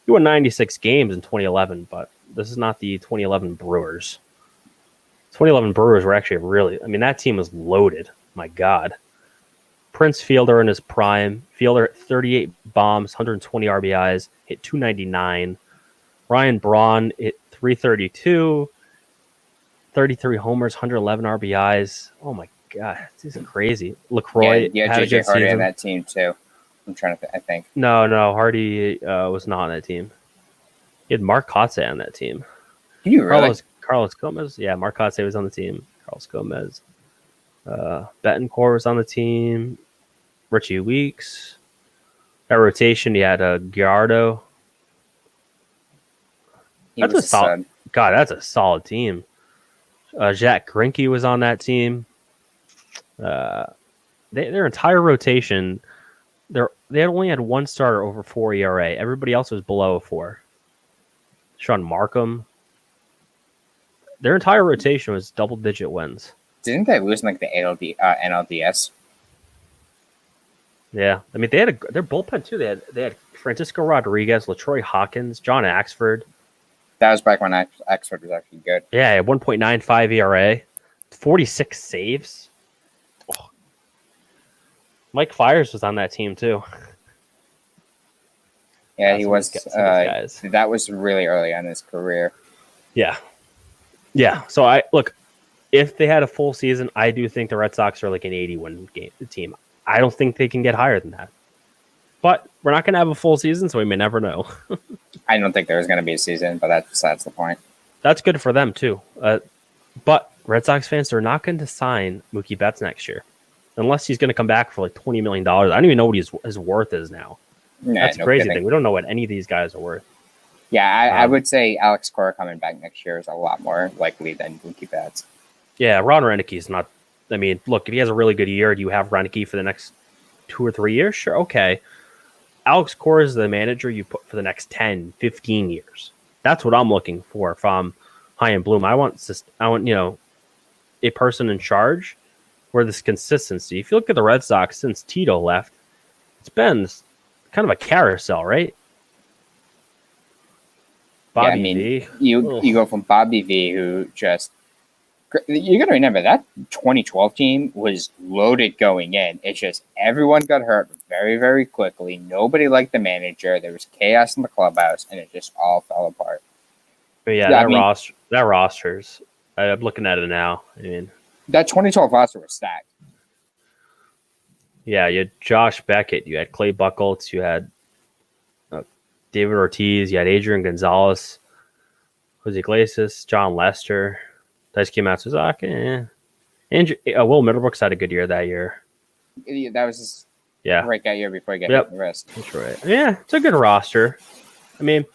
He won 96 games in 2011, but this is not the 2011 Brewers. 2011 Brewers were actually that team was loaded. My God. Prince Fielder in his prime. Fielder at 38 bombs, 120 RBIs, hit 299. Ryan Braun hit 332, 33 homers, 111 RBIs. Oh my God, this is crazy. LaCroix had JJ Hardy on that team too. I'm trying to I think. No, Hardy was not on that team. He had Mark Kotsay on that team. Can you really? Carlos Gomez? Yeah, Mark Kotsay was on the team. Carlos Gomez. Betancourt was on the team. Richie Weeks. That rotation, he had Giardo. That's a solid. God, that's a solid team. Jack Greinke was on that team. Their entire rotation, they only had one starter over 4 ERA. Everybody else was below a 4. Sean Markham. Their entire rotation was double-digit wins. Didn't they lose in like the NLDS? Yeah, they had their bullpen too. They had Francisco Rodriguez, LaTroy Hawkins, John Axford. That was back when Axford was actually good. Yeah, 1.95 ERA, 46 saves. Oh. Mike Fiers was on that team too. Yeah, he was. That was really early on in his career. Yeah. So if they had a full season, I do think the Red Sox are like an 80-win team. I don't think they can get higher than that. But we're not going to have a full season, so we may never know. I don't think there's going to be a season, but that's the point. That's good for them too. But Red Sox fans are not going to sign Mookie Betts next year unless he's going to come back for like $20 million. I don't even know what his worth is now. That's the crazy thing. We don't know what any of these guys are worth. Yeah, I would say Alex Cora coming back next year is a lot more likely than Mookie Betts. Yeah, Ron Renicky is not. I mean, look, if he has a really good year, do you have Renicky for the next 2 or 3 years? Sure, okay. Alex Cora is the manager you put for the next 10, 15 years. That's what I'm looking for from Chaim Bloom. I want a person in charge where this consistency. If you look at the Red Sox since Tito left, it's been kind of a carousel, right? Bobby I mean, V. you go from Bobby V, who just you got to remember that 2012 team was loaded going in. It's just everyone got hurt very, very quickly. Nobody liked the manager. There was chaos in the clubhouse, and it just all fell apart. But yeah, that rosters. I'm looking at it now. I mean, that 2012 roster was stacked. Yeah, you had Josh Beckett, you had Clay Buchholz, you had David Ortiz, you had Adrian Gonzalez, Jose Iglesias, John Lester, Daisuke Matsuzaki. Will Middlebrooks had a good year that year. That was his breakout year before he got hit in the wrist. That's right. Yeah, it's a good roster. I mean,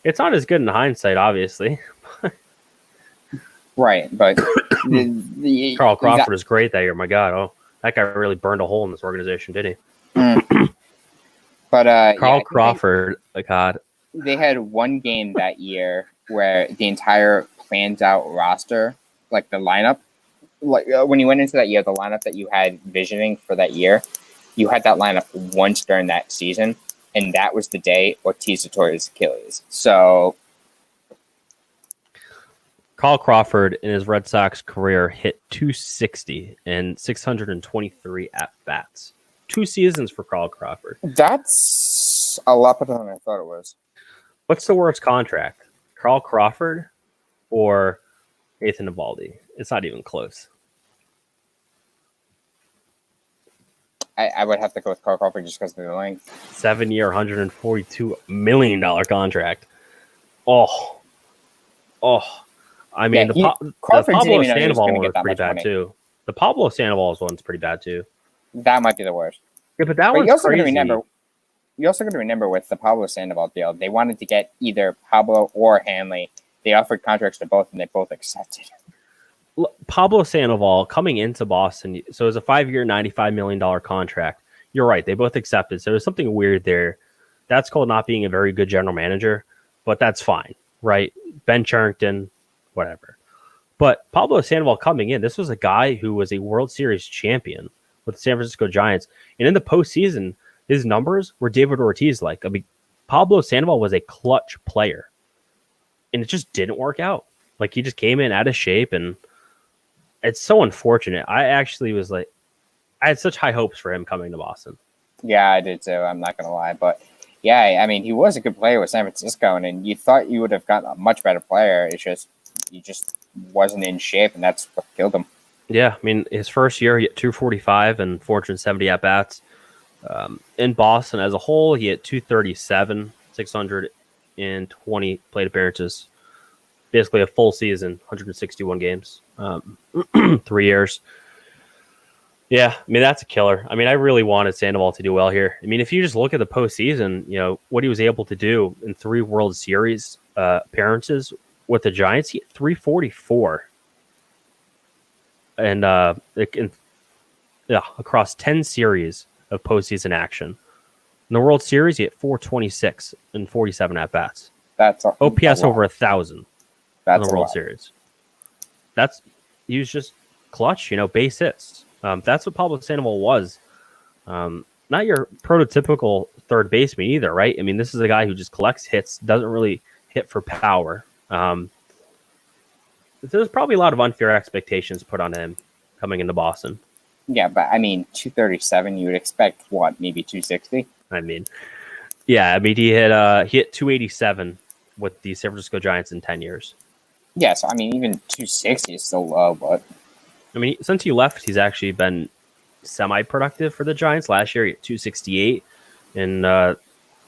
it's not as good in hindsight, obviously. Right, but Carl Crawford is great that year. My God, that guy really burned a hole in this organization, didn't he? But Carl Crawford, God. They had one game that year where the entire planned out roster, like the lineup, like when you went into that year, the lineup that you had visioning for that year, you had that lineup once during that season, and that was the day Ortiz tore his Achilles. So Carl Crawford in his Red Sox career hit 260 and 623 at-bats. 2 seasons for Carl Crawford. That's a lot better than I thought it was. What's the worst contract? Carl Crawford or Nathan Eovaldi? It's not even close. I would have to go with Carl Crawford just because of the length. 7-year, $142 million contract. Oh. I mean, the Pablo Sandoval one was pretty bad too. The Pablo Sandoval one's pretty bad too. That might be the worst. Yeah, but that one's crazy. You also got to remember with the Pablo Sandoval deal, they wanted to get either Pablo or Hanley. They offered contracts to both, and they both accepted. Pablo Sandoval coming into Boston, so it was a 5-year, $95 million contract. You're right. They both accepted. So there's something weird there. That's called not being a very good general manager, but that's fine, right? Ben Charrington, whatever. But Pablo Sandoval coming in, this was a guy who was a World Series champion with the San Francisco Giants. And in the postseason, his numbers were David Ortiz-like. I mean, Pablo Sandoval was a clutch player. And it just didn't work out. Like, he just came in out of shape, and it's so unfortunate. I actually was like, I had such high hopes for him coming to Boston. Yeah, I did too. I'm not going to lie. But, yeah, I mean, he was a good player with San Francisco, and you thought you would have gotten a much better player. It's just, he just wasn't in shape, and that's what killed him. Yeah, I mean, his first year, he had 245 and 470 at-bats. In Boston as a whole, he had 237, 620 plate appearances. Basically a full season, 161 games, 3 years. Yeah, I mean, that's a killer. I mean, I really wanted Sandoval to do well here. I mean, if you just look at the postseason, you know, what he was able to do in 3 World Series appearances with the Giants, he had 344. And across 10 series of postseason action. In the World Series, he had 426 and 47 at-bats. That's OPS over 1,000 in the World Series. He was just clutch, you know, base hits. That's what Pablo Sandoval was. Not your prototypical third baseman either, right? I mean, this is a guy who just collects hits, doesn't really hit for power. There's probably a lot of unfair expectations put on him coming into Boston. Yeah, but I mean, 237, you would expect what, maybe 260? I mean, yeah, I mean, he hit 287 with the San Francisco Giants in 10 years. Yeah, so I mean, even 260 is still low, but I mean, since he left, he's actually been semi-productive for the Giants. Last year, he hit 268 and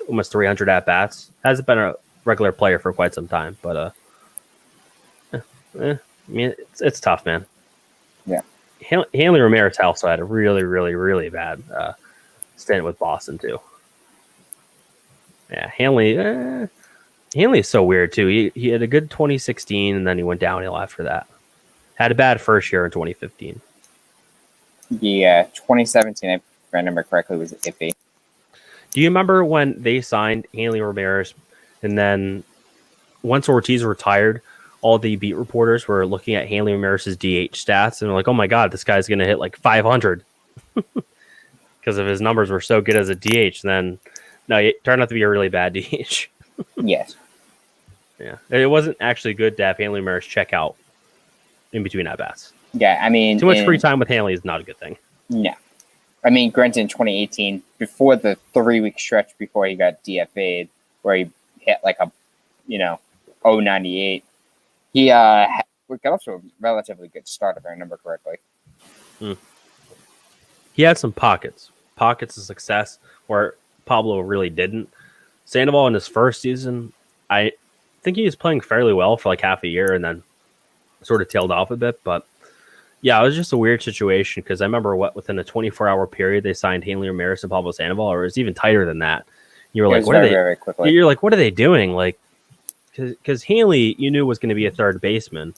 almost 300 at-bats. Hasn't been a regular player for quite some time, but I mean, it's tough, man. Yeah. Hanley Ramirez also had a really, really, really bad stint with Boston too. Yeah, Hanley is so weird too. He had a good 2016, and then he went downhill after that. Had a bad first year in 2015. Yeah, 2017, if I remember correctly, was iffy. Do you remember when they signed Hanley Ramirez, and then once Ortiz retired, all the beat reporters were looking at Hanley Ramirez's DH stats and they're like, oh my God, this guy's going to hit like 500 because of his numbers were so good as a DH. And then, no, it turned out to be a really bad DH. Yes. Yeah, it wasn't actually good to have Hanley Ramirez check out in between at bats. Yeah, I mean, Too much free time with Hanley is not a good thing. No. I mean, granted, in 2018, before the 3-week stretch before he got DFA'd, where he hit like a, 098, he got off to a relatively good start, if I remember correctly. He had some pockets of success where Pablo really didn't. Sandoval in his first season, I think he was playing fairly well for like half a year and then sort of tailed off a bit. But yeah, it was just a weird situation because I remember within a 24-hour period they signed Hanley Ramirez and Pablo Sandoval, or it was even tighter than that. You were like, what are they? Very quickly. You're like, what are they doing? Like, because Hanley, you knew was going to be a third baseman,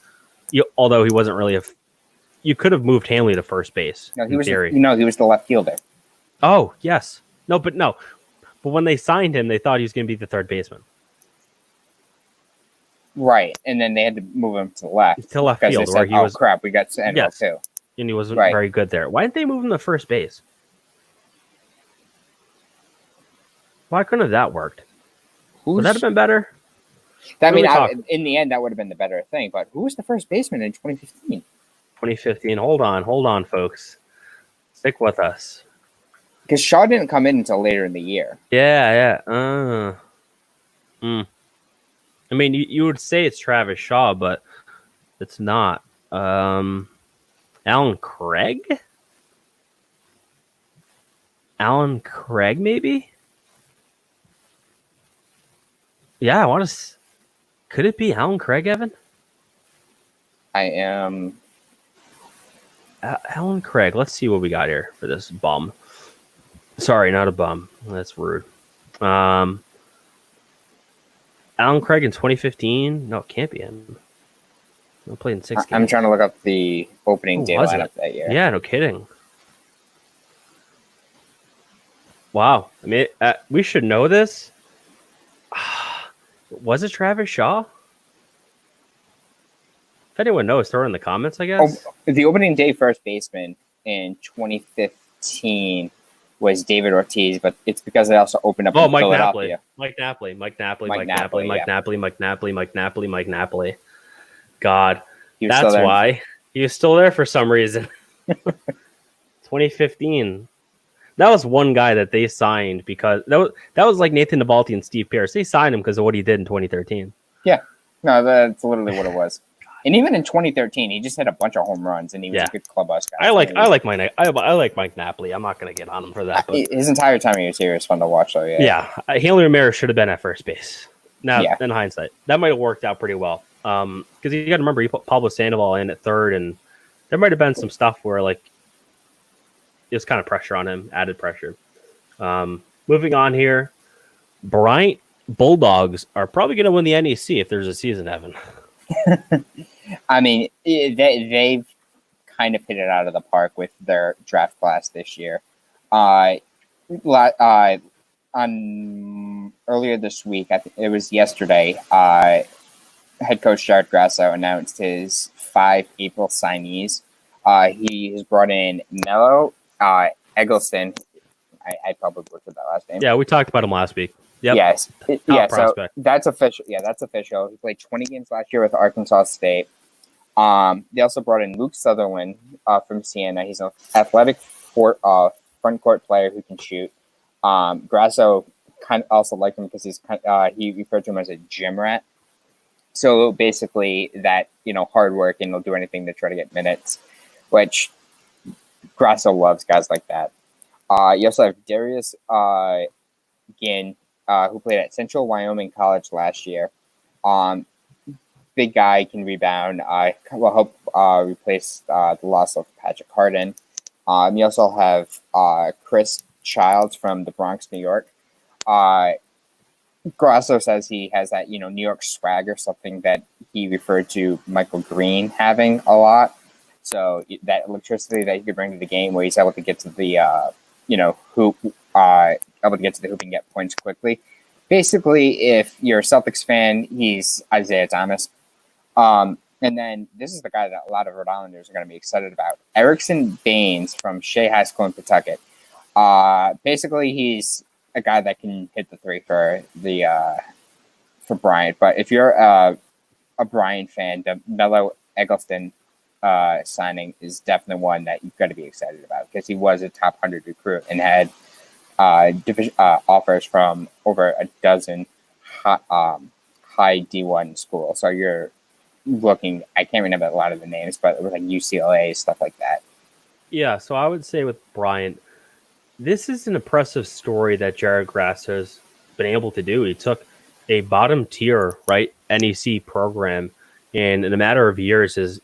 although he wasn't really you could have moved Hanley to first base. No, he was the left fielder. Oh yes, but when they signed him, they thought he was going to be the third baseman. Right, and then they had to move him to left field, said, where he was. Crap, we got Sandoval too, and he wasn't very good there. Why didn't they move him to first base? Why couldn't have that worked? Would that have been better? In the end, that would have been the better thing. But who was the first baseman in 2015? 2015. Hold on, folks. Stick with us. Because Shaw didn't come in until later in the year. Yeah. I mean, you would say it's Travis Shaw, but it's not. Alan Craig? Alan Craig, maybe? Yeah, I want to. Could it be Alan Craig, Evan? I am. Alan Craig. Let's see what we got here for this bum. Sorry, not a bum. That's rude. Alan Craig in 2015? No, it can't be him. I played in 6 games. I'm trying to look up the opening day lineup that year. Yeah, no kidding. Wow. I mean, we should know this. Was it Travis Shaw? If anyone knows, throw it in the comments, I guess. The opening day first baseman in 2015 was David Ortiz, but it's because they also opened up in Philadelphia. Mike Napoli. God, that's why he was still there for some reason. 2015. That was one guy that they signed because that was like Nathan Navalty and Steve Pierce. They signed him because of what he did in 2013. Yeah, no, that's literally what it was. And even in 2013, he just had a bunch of home runs, and he was a good clubhouse guy. I like Mike Napoli. I'm not going to get on him for that. But his entire time he was here was fun to watch, though. Yeah. Hanley Ramirez should have been at first base. Now, in hindsight, that might have worked out pretty well. Because you got to remember, he put Pablo Sandoval in at third, and there might have been some stuff where like it was kind of pressure on him, added pressure. Moving on here, Bryant Bulldogs are probably going to win the NEC if there's a season, Evan. I mean, they've kind of hit it out of the park with their draft class this year. On earlier this week, I think it was yesterday, head coach Jared Grasso announced his 5 April signees. He has brought in Mello Eggleston. I probably butchered that last name. Yeah, we talked about him last week. Yep. Yes. Prospect. So that's official. Yeah, that's official. He played 20 games last year with Arkansas State. They also brought in Luke Sutherland from Siena. He's an athletic front court player who can shoot. Grasso kind of also liked him because he referred to him as a gym rat. So basically that, hard work and he'll do anything to try to get minutes, which Grasso loves guys like that. You also have Darius Ginn, who played at Central Wyoming College last year. Big guy, can rebound. Will help replace the loss of Patrick Harden. You also have Chris Childs from the Bronx, New York. Grasso says he has that, New York swag or something that he referred to Michael Green having a lot. So that electricity that he could bring to the game where he's able to get to the, hoop, able to get to the hoop and get points quickly. Basically, if you're a Celtics fan, he's Isaiah Thomas. And then this is the guy that a lot of Rhode Islanders are going to be excited about. Erickson Baines from Shea High School in Pawtucket. Basically, he's a guy that can hit the three for for Bryant. But if you're a Bryant fan, the Melo Eggleston signing is definitely one that you've got to be excited about because he was a top 100 recruit and had offers from over a dozen high D1 schools. So you're looking, I can't remember a lot of the names, but it was like UCLA, stuff like that. Yeah, so I would say with Bryant, this is an impressive story that Jared Grass has been able to do. He took a bottom tier, right, NEC program, and in a matter of years has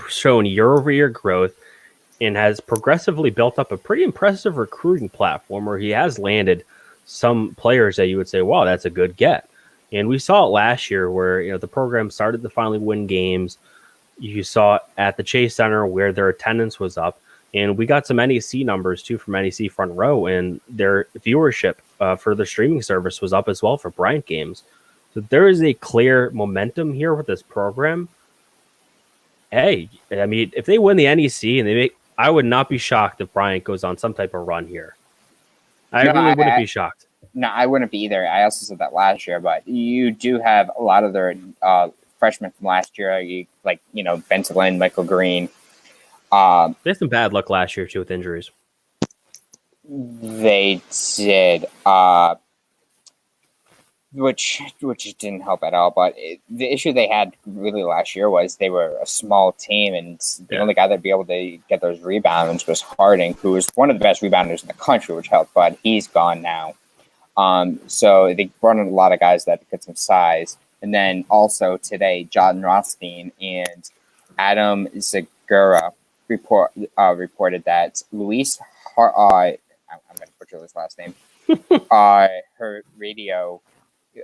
shown year over year growth and has progressively built up a pretty impressive recruiting platform where he has landed some players that you would say, wow, that's a good get. And we saw it last year where the program started to finally win games. You saw it at the Chase Center where their attendance was up. And we got some NEC numbers too from NEC Front Row, and their viewership for the streaming service was up as well for Bryant games. So there is a clear momentum here with this program. Hey, I mean, if they win the NEC and I would not be shocked if Bryant goes on some type of run here. I really wouldn't be shocked. No, I wouldn't be either. I also said that last year, but you do have a lot of their freshmen from last year, like Benson Lynn, Michael Green. They had some bad luck last year too with injuries. They did, which didn't help at all. But the issue they had really last year was they were a small team, and the only guy that'd be able to get those rebounds was Harding, who was one of the best rebounders in the country, which helped. But he's gone now. So they brought in a lot of guys that get some size, and then also today, John Rothstein and Adam Zagura reported that Luis I'm going to butcher his last name. Her radio,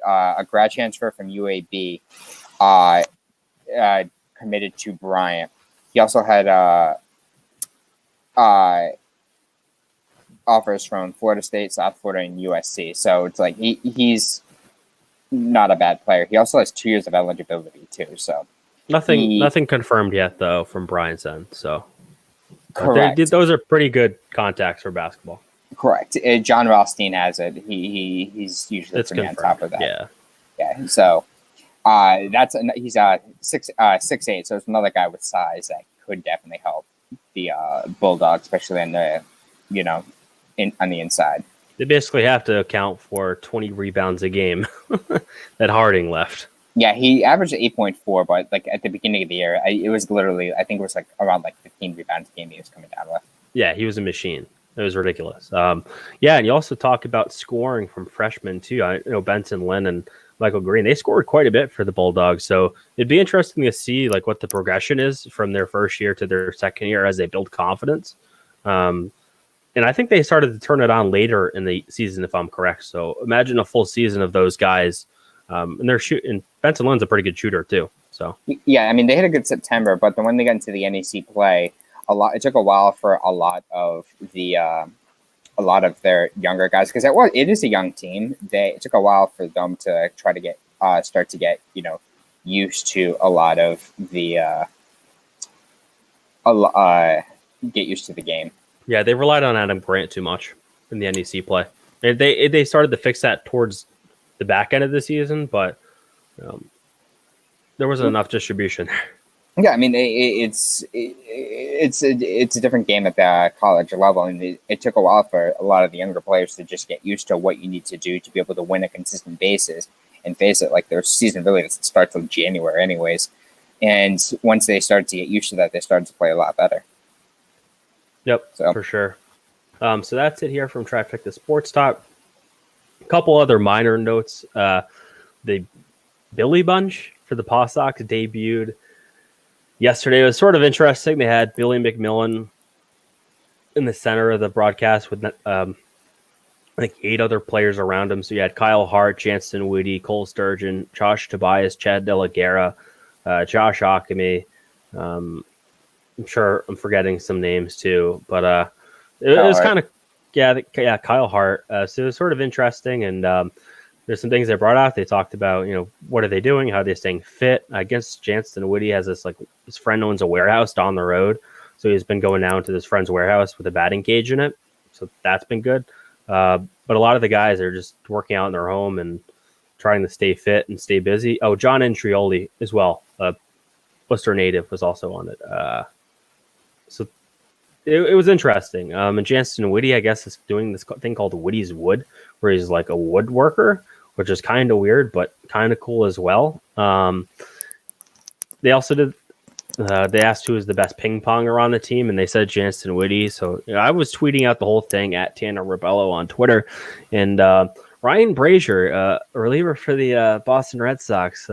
a grad transfer from UAB, committed to Bryant. He also had offers from Florida State, South Florida, and USC. So it's like he's not a bad player. He also has 2 years of eligibility too. So nothing confirmed yet though from Bryant's end. So correct. Those are pretty good contacts for basketball. Correct. John Rothstein has it. He's usually pretty on top of that. Yeah. So he's 6'8", so it's another guy with size that could definitely help the Bulldogs, especially on the on the inside. They basically have to account for 20 rebounds a game that Harding left. Yeah, he averaged 8.4, but like at the beginning of the year, it was literally, I think it was like around like 15 rebounds a game he was coming down with. Yeah, he was a machine. It was ridiculous. And you also talk about scoring from freshmen too. I know Benson Lynn and Michael Green, they scored quite a bit for the Bulldogs. So it'd be interesting to see like what the progression is from their first year to their second year as they build confidence. And I think they started to turn it on later in the season, if I'm correct. So imagine a full season of those guys. And they're shooting. Benson Lynn's a pretty good shooter too. So yeah, I mean they had a good September, but then when they got into the NEC play, it took a while for a lot of their younger guys because it is a young team. It took a while for them to try to start to get used to a lot of the get used to the game. Yeah, they relied on Adam Grant too much in the NEC play. And they started to fix that towards the back end of the season, but there wasn't enough distribution there. Yeah, I mean it's a different game at the college level, and it took a while for a lot of the younger players to just get used to what you need to do to be able to win a consistent basis. And face it, like their season really doesn't start till January, anyways. And once they started to get used to that, they started to play a lot better. Yep, for sure. So that's it here from Trifecta Sports Talk. A couple other minor notes. The Billy Bunch for the Paw Sox debuted yesterday. It was sort of interesting. They had Billy McMillan in the center of the broadcast with I think 8 other players around him. So you had Kyle Hart, Jansen Woody, Cole Sturgeon, Josh Tobias, Chad De La Guerra, Josh Akame. I'm sure I'm forgetting some names too, but it was kind of Kyle Hart. So it was sort of interesting, and there's some things they brought out. They talked about what are they doing, how they're staying fit. I guess Jansen Woody has this his friend owns a warehouse down the road, so he's been going down to this friend's warehouse with a batting cage in it. So that's been good. But a lot of the guys are just working out in their home and trying to stay fit and stay busy. Oh, John Entrioli as well, Worcester native, was also on it. So it was interesting. And Jansen Whitty, I guess, is doing this thing called Whitty's Wood, where he's like a woodworker, which is kind of weird, but kind of cool as well. They also did. They asked who was the best ping ponger on the team, and they said Jansen Whitty. So I was tweeting out the whole thing at Tanner Rebello on Twitter, and Ryan Brazier, a reliever for the Boston Red Sox,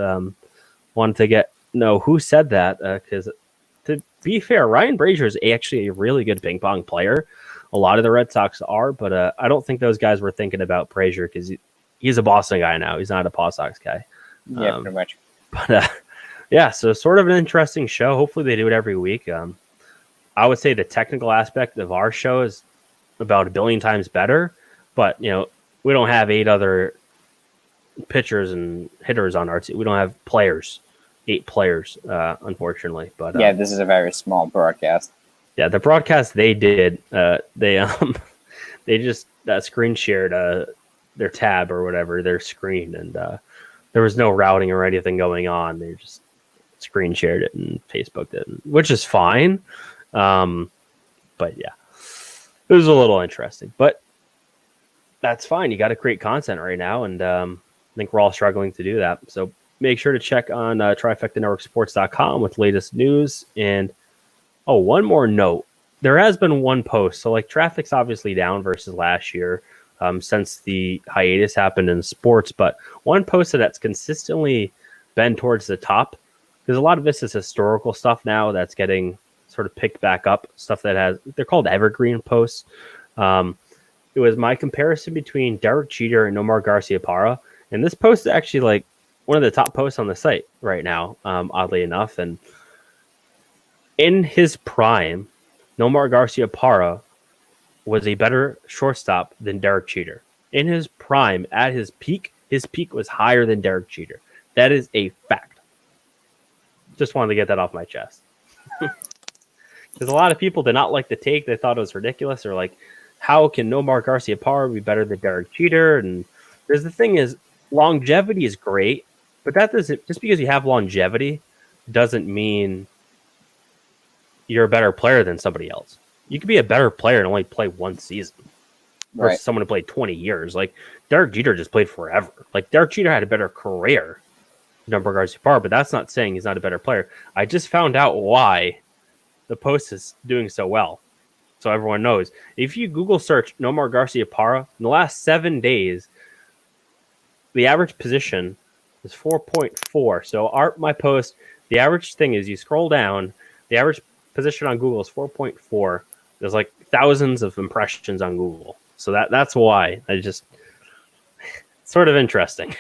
wanted to know who said that, because to be fair, Ryan Brazier is actually a really good ping pong player. A lot of the Red Sox are, but I don't think those guys were thinking about Brazier because he's a Boston guy now. He's not a Paw Sox guy. Yeah, pretty much. But yeah, so sort of an interesting show. Hopefully they do it every week. I would say the technical aspect of our show is about 1 billion times better, but we don't have 8 other pitchers and hitters on our team. We don't have 8 players, unfortunately. But yeah, this is a very small broadcast. Yeah, the broadcast they did, they just screen shared their tab or whatever, their screen, and there was no routing or anything going on. They just screen shared it and Facebooked it, which is fine. But yeah, it was a little interesting, but that's fine. You got to create content right now, and I think we're all struggling to do that. So make sure to check on TrifectaNetworkSports.com with latest news. And one more note. There has been one post. So traffic's obviously down versus last year since the hiatus happened in sports. But one post that's consistently been towards the top, because a lot of this is historical stuff now that's getting sort of picked back up. Stuff that they're called evergreen posts. It was my comparison between Derek Jeter and Nomar Garciaparra. And this post is actually one of the top posts on the site right now, oddly enough. And in his prime, Nomar Garciaparra was a better shortstop than Derek Jeter. In his prime, at his peak was higher than Derek Jeter. That is a fact. Just wanted to get that off my chest. Because a lot of people did not like the take. They thought it was ridiculous. Or how can Nomar Garciaparra be better than Derek Jeter? And the thing is, longevity is great, but that doesn't, just because you have longevity doesn't mean you're a better player than somebody else. You could be a better player and only play one season versus someone who played 20 years. Derek Jeter just played forever. Derek Jeter had a better career than Nomar Garciaparra, but that's not saying he's not a better player. I just found out why the post is doing so well. So everyone knows. If you Google search Nomar Garciaparra, in the last 7 days, the average position is 4.4. So my post, the average thing is you scroll down, the average position on Google is 4.4. There's thousands of impressions on Google. So that's why. Sort of interesting.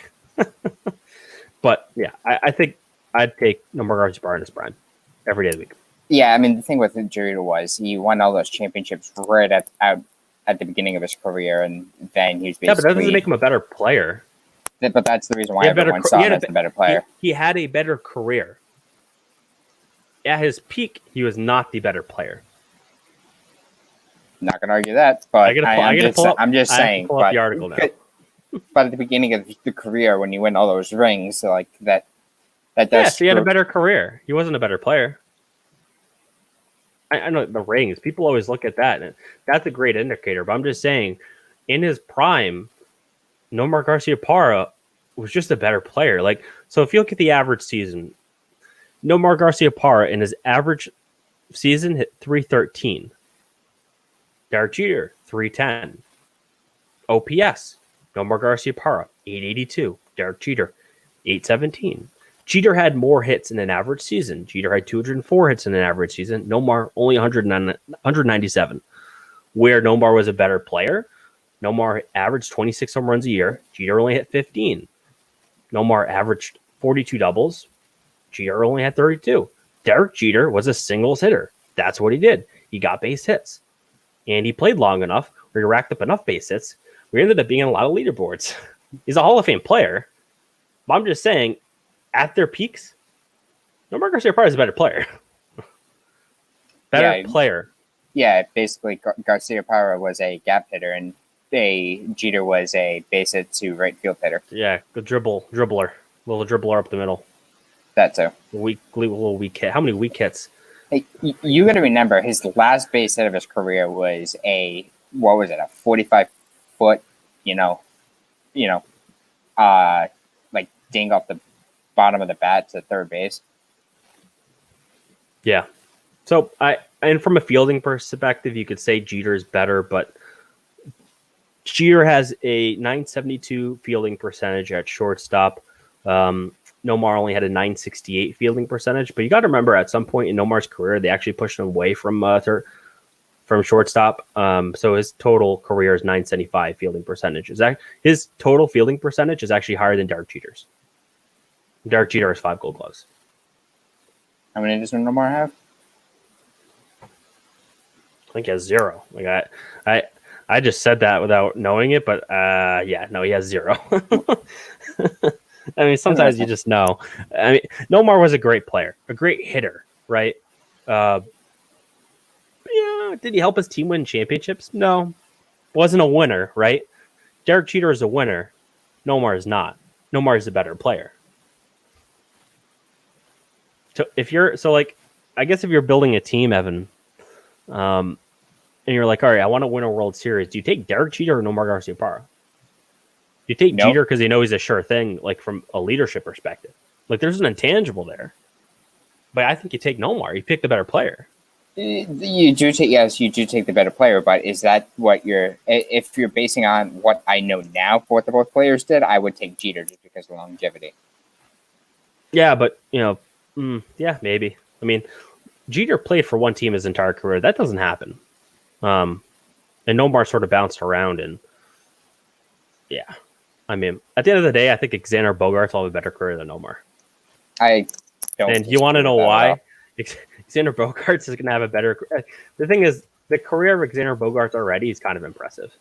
But yeah, I think I'd take Nomar Garciaparra in his prime every day of the week. Yeah, I mean, the thing with Jeter was he won all those championships right at the beginning of his career, and then he was basically... Yeah, but that doesn't make him a better player. But that's the reason why everyone saw him as a better player. He had a better career. At his peak, he was not the better player. Not going to argue that, but I'm just saying. Pull up the article now. But at the beginning of the career, when you win all those rings, that does... Yeah, so he had a better career. He wasn't a better player. I know the rings. People always look at that, and that's a great indicator. But I'm just saying, in his prime, Nomar Garciaparra was just a better player. So if you look at the average season, Nomar Garciaparra in his average season hit 313. Derek Jeter, 310. OPS, Nomar Garciaparra, 882. Derek Jeter, 817. Jeter had more hits in an average season. Jeter had 204 hits in an average season. Nomar only 197. Where Nomar was a better player, Nomar averaged 26 home runs a year. Jeter only hit 15. Nomar averaged 42 doubles. Jeter only had 32. Derek Jeter was a singles hitter. That's what he did. He got base hits. And he played long enough where he racked up enough base hits. We ended up being on a lot of leaderboards. He's a Hall of Fame player. But I'm just saying, at their peaks, Nomar Garciaparra is a better player. Player. Yeah, basically Garciaparra was a gap hitter, and Jeter was a base hit to right field hitter. Yeah, the dribbler, little dribbler up the middle. That's so. Little weak hit. How many weak hits? Hey, you got to remember his last base hit of his career was a 45-foot, like ding off the bottom of the bat to third base. Yeah. So and from a fielding perspective, you could say Jeter is better, but Jeter has a 972 fielding percentage at shortstop. Nomar only had a 968 fielding percentage, but you got to remember at some point in Nomar's career, they actually pushed him away from shortstop. So his total career is 975 fielding percentage. His total fielding percentage is actually higher than Derek Jeter's. Derek Jeter has 5 Gold Gloves. How many does Nomar have? I think he has 0. Like I just said that without knowing it, but he has 0. I mean, sometimes you just know. I mean, Nomar was a great player, a great hitter, right? Did he help his team win championships? No. Wasn't a winner, right? Derek Jeter is a winner. Nomar is not. Nomar is a better player. So I guess if you're building a team, Evan, and you're like, all right, I want to win a World Series. Do you take Derek Jeter or Nomar Garciaparra? You take Jeter because you know he's a sure thing, like from a leadership perspective. Like there's an intangible there. But I think you take Nomar. You pick the better player. You do take the better player, but is that what if you're basing on what I know now for what the both players did, I would take Jeter just because of longevity. Yeah, but maybe. I mean, Jeter played for one team his entire career. That doesn't happen. And Nomar sort of bounced around, and yeah. I mean, at the end of the day, I think Xander Bogaerts will have a better career than Nomar. I don't. And you want to know why? Xander Bogaerts is going to have a better. The thing is, the career of Xander Bogaerts already is kind of impressive.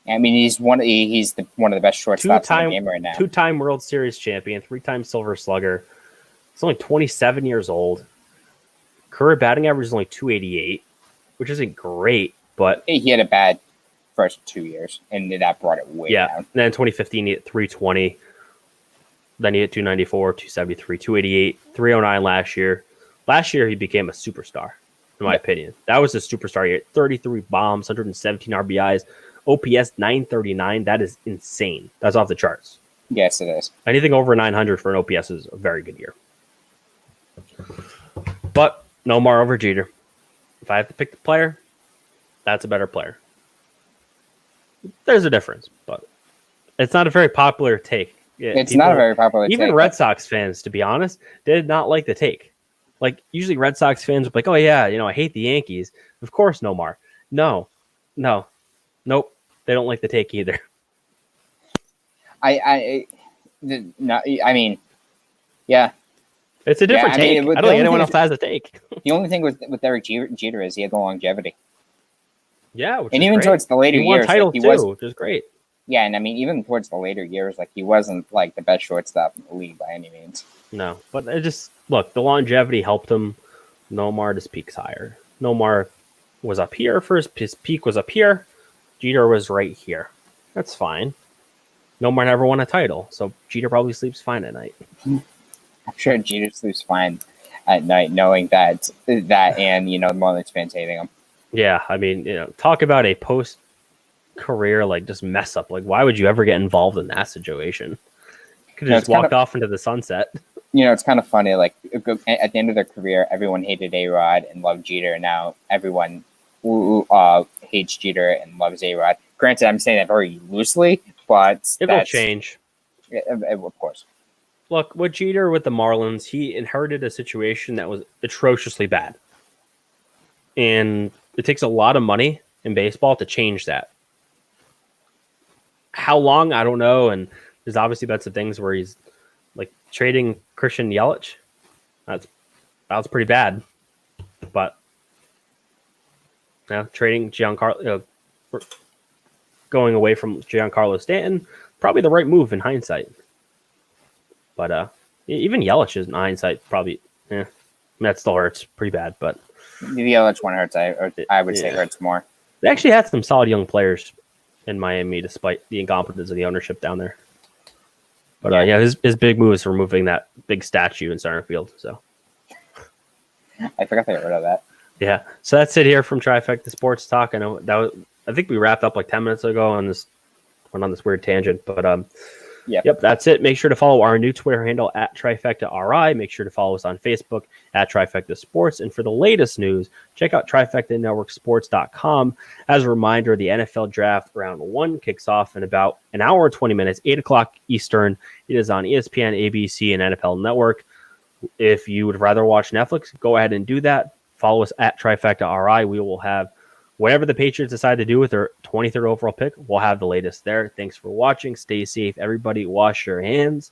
I mean, he's one of the best shortstops in the game right now. 2-time World Series champion, 3-time Silver Slugger. He's only 27 years old. Career batting average is only 288, which isn't great, but he had a bad first 2 years, and that brought it way down. And then in 2015, he hit 320. Then he hit 294, 273, 288, 309 last year. Last year, he became a superstar, in my opinion. That was a superstar. He hit 33 bombs, 117 RBIs, OPS 939. That is insane. That's off the charts. Yes, it is. Anything over 900 for an OPS is a very good year. But Nomar over Jeter. If I have to pick the player, that's a better player. There's a difference, but it's not a very popular take. It's not a very popular take. Even Red Sox fans, to be honest, did not like the take. Like, usually Red Sox fans would be like, oh, yeah, I hate the Yankees. Of course, Nomar. Nope. They don't like the take either. I mean, yeah. It's a different take. I don't think anyone else has a take. The only thing with Derek Jeter is he had the longevity. Yeah, which and is even great. Towards the later he won years, title like, too, which is great. Yeah, and I mean, even towards the later years, like he wasn't like the best shortstop in the league by any means. No, but it just the longevity helped him. Nomar just peaks higher. Nomar was up here first. His peak was up here. Jeter was right here. That's fine. Nomar never won a title, so Jeter probably sleeps fine at night. I'm sure Jeter sleeps fine at night, knowing that and the Marlins fans hating him. Yeah, I mean, talk about a post-career just mess up. Like, why would you ever get involved in that situation? You could have just walked off into the sunset. It's kind of funny. Like, at the end of their career, everyone hated A-Rod and loved Jeter. And now everyone hates Jeter and loves A-Rod. Granted, I'm saying that very loosely, but it'll change. Of course. Look, with Jeter with the Marlins, he inherited a situation that was atrociously bad. And it takes a lot of money in baseball to change that. How long? I don't know. And there's obviously been some things where he's trading Christian Yelich. That was pretty bad. But trading Giancarlo, going away from Giancarlo Stanton, probably the right move in hindsight. But even Yelich is in hindsight probably. That still hurts pretty bad, but the Yelich one hurts. I would say hurts more. They actually had some solid young players in Miami, despite the incompetence of the ownership down there. But his big move is removing that big statue in center field. So I forgot to get rid of that. Yeah, so that's it here from Trifecta Sports Talk. I think we wrapped up like 10 minutes ago on this weird tangent, but yep, that's it. Make sure to follow our new Twitter handle at TrifectaRI. Make sure to follow us on Facebook at Trifecta Sports. And for the latest news, check out TrifectaNetworkSports.com. As a reminder, the NFL Draft Round 1 kicks off in about an hour and 20 minutes, 8 o'clock Eastern. It is on ESPN, ABC, and NFL Network. If you would rather watch Netflix, go ahead and do that. Follow us at TrifectaRI. We will have whatever the Patriots decide to do with their 23rd overall pick. We'll have the latest there. Thanks for watching. Stay safe, everybody. Wash your hands.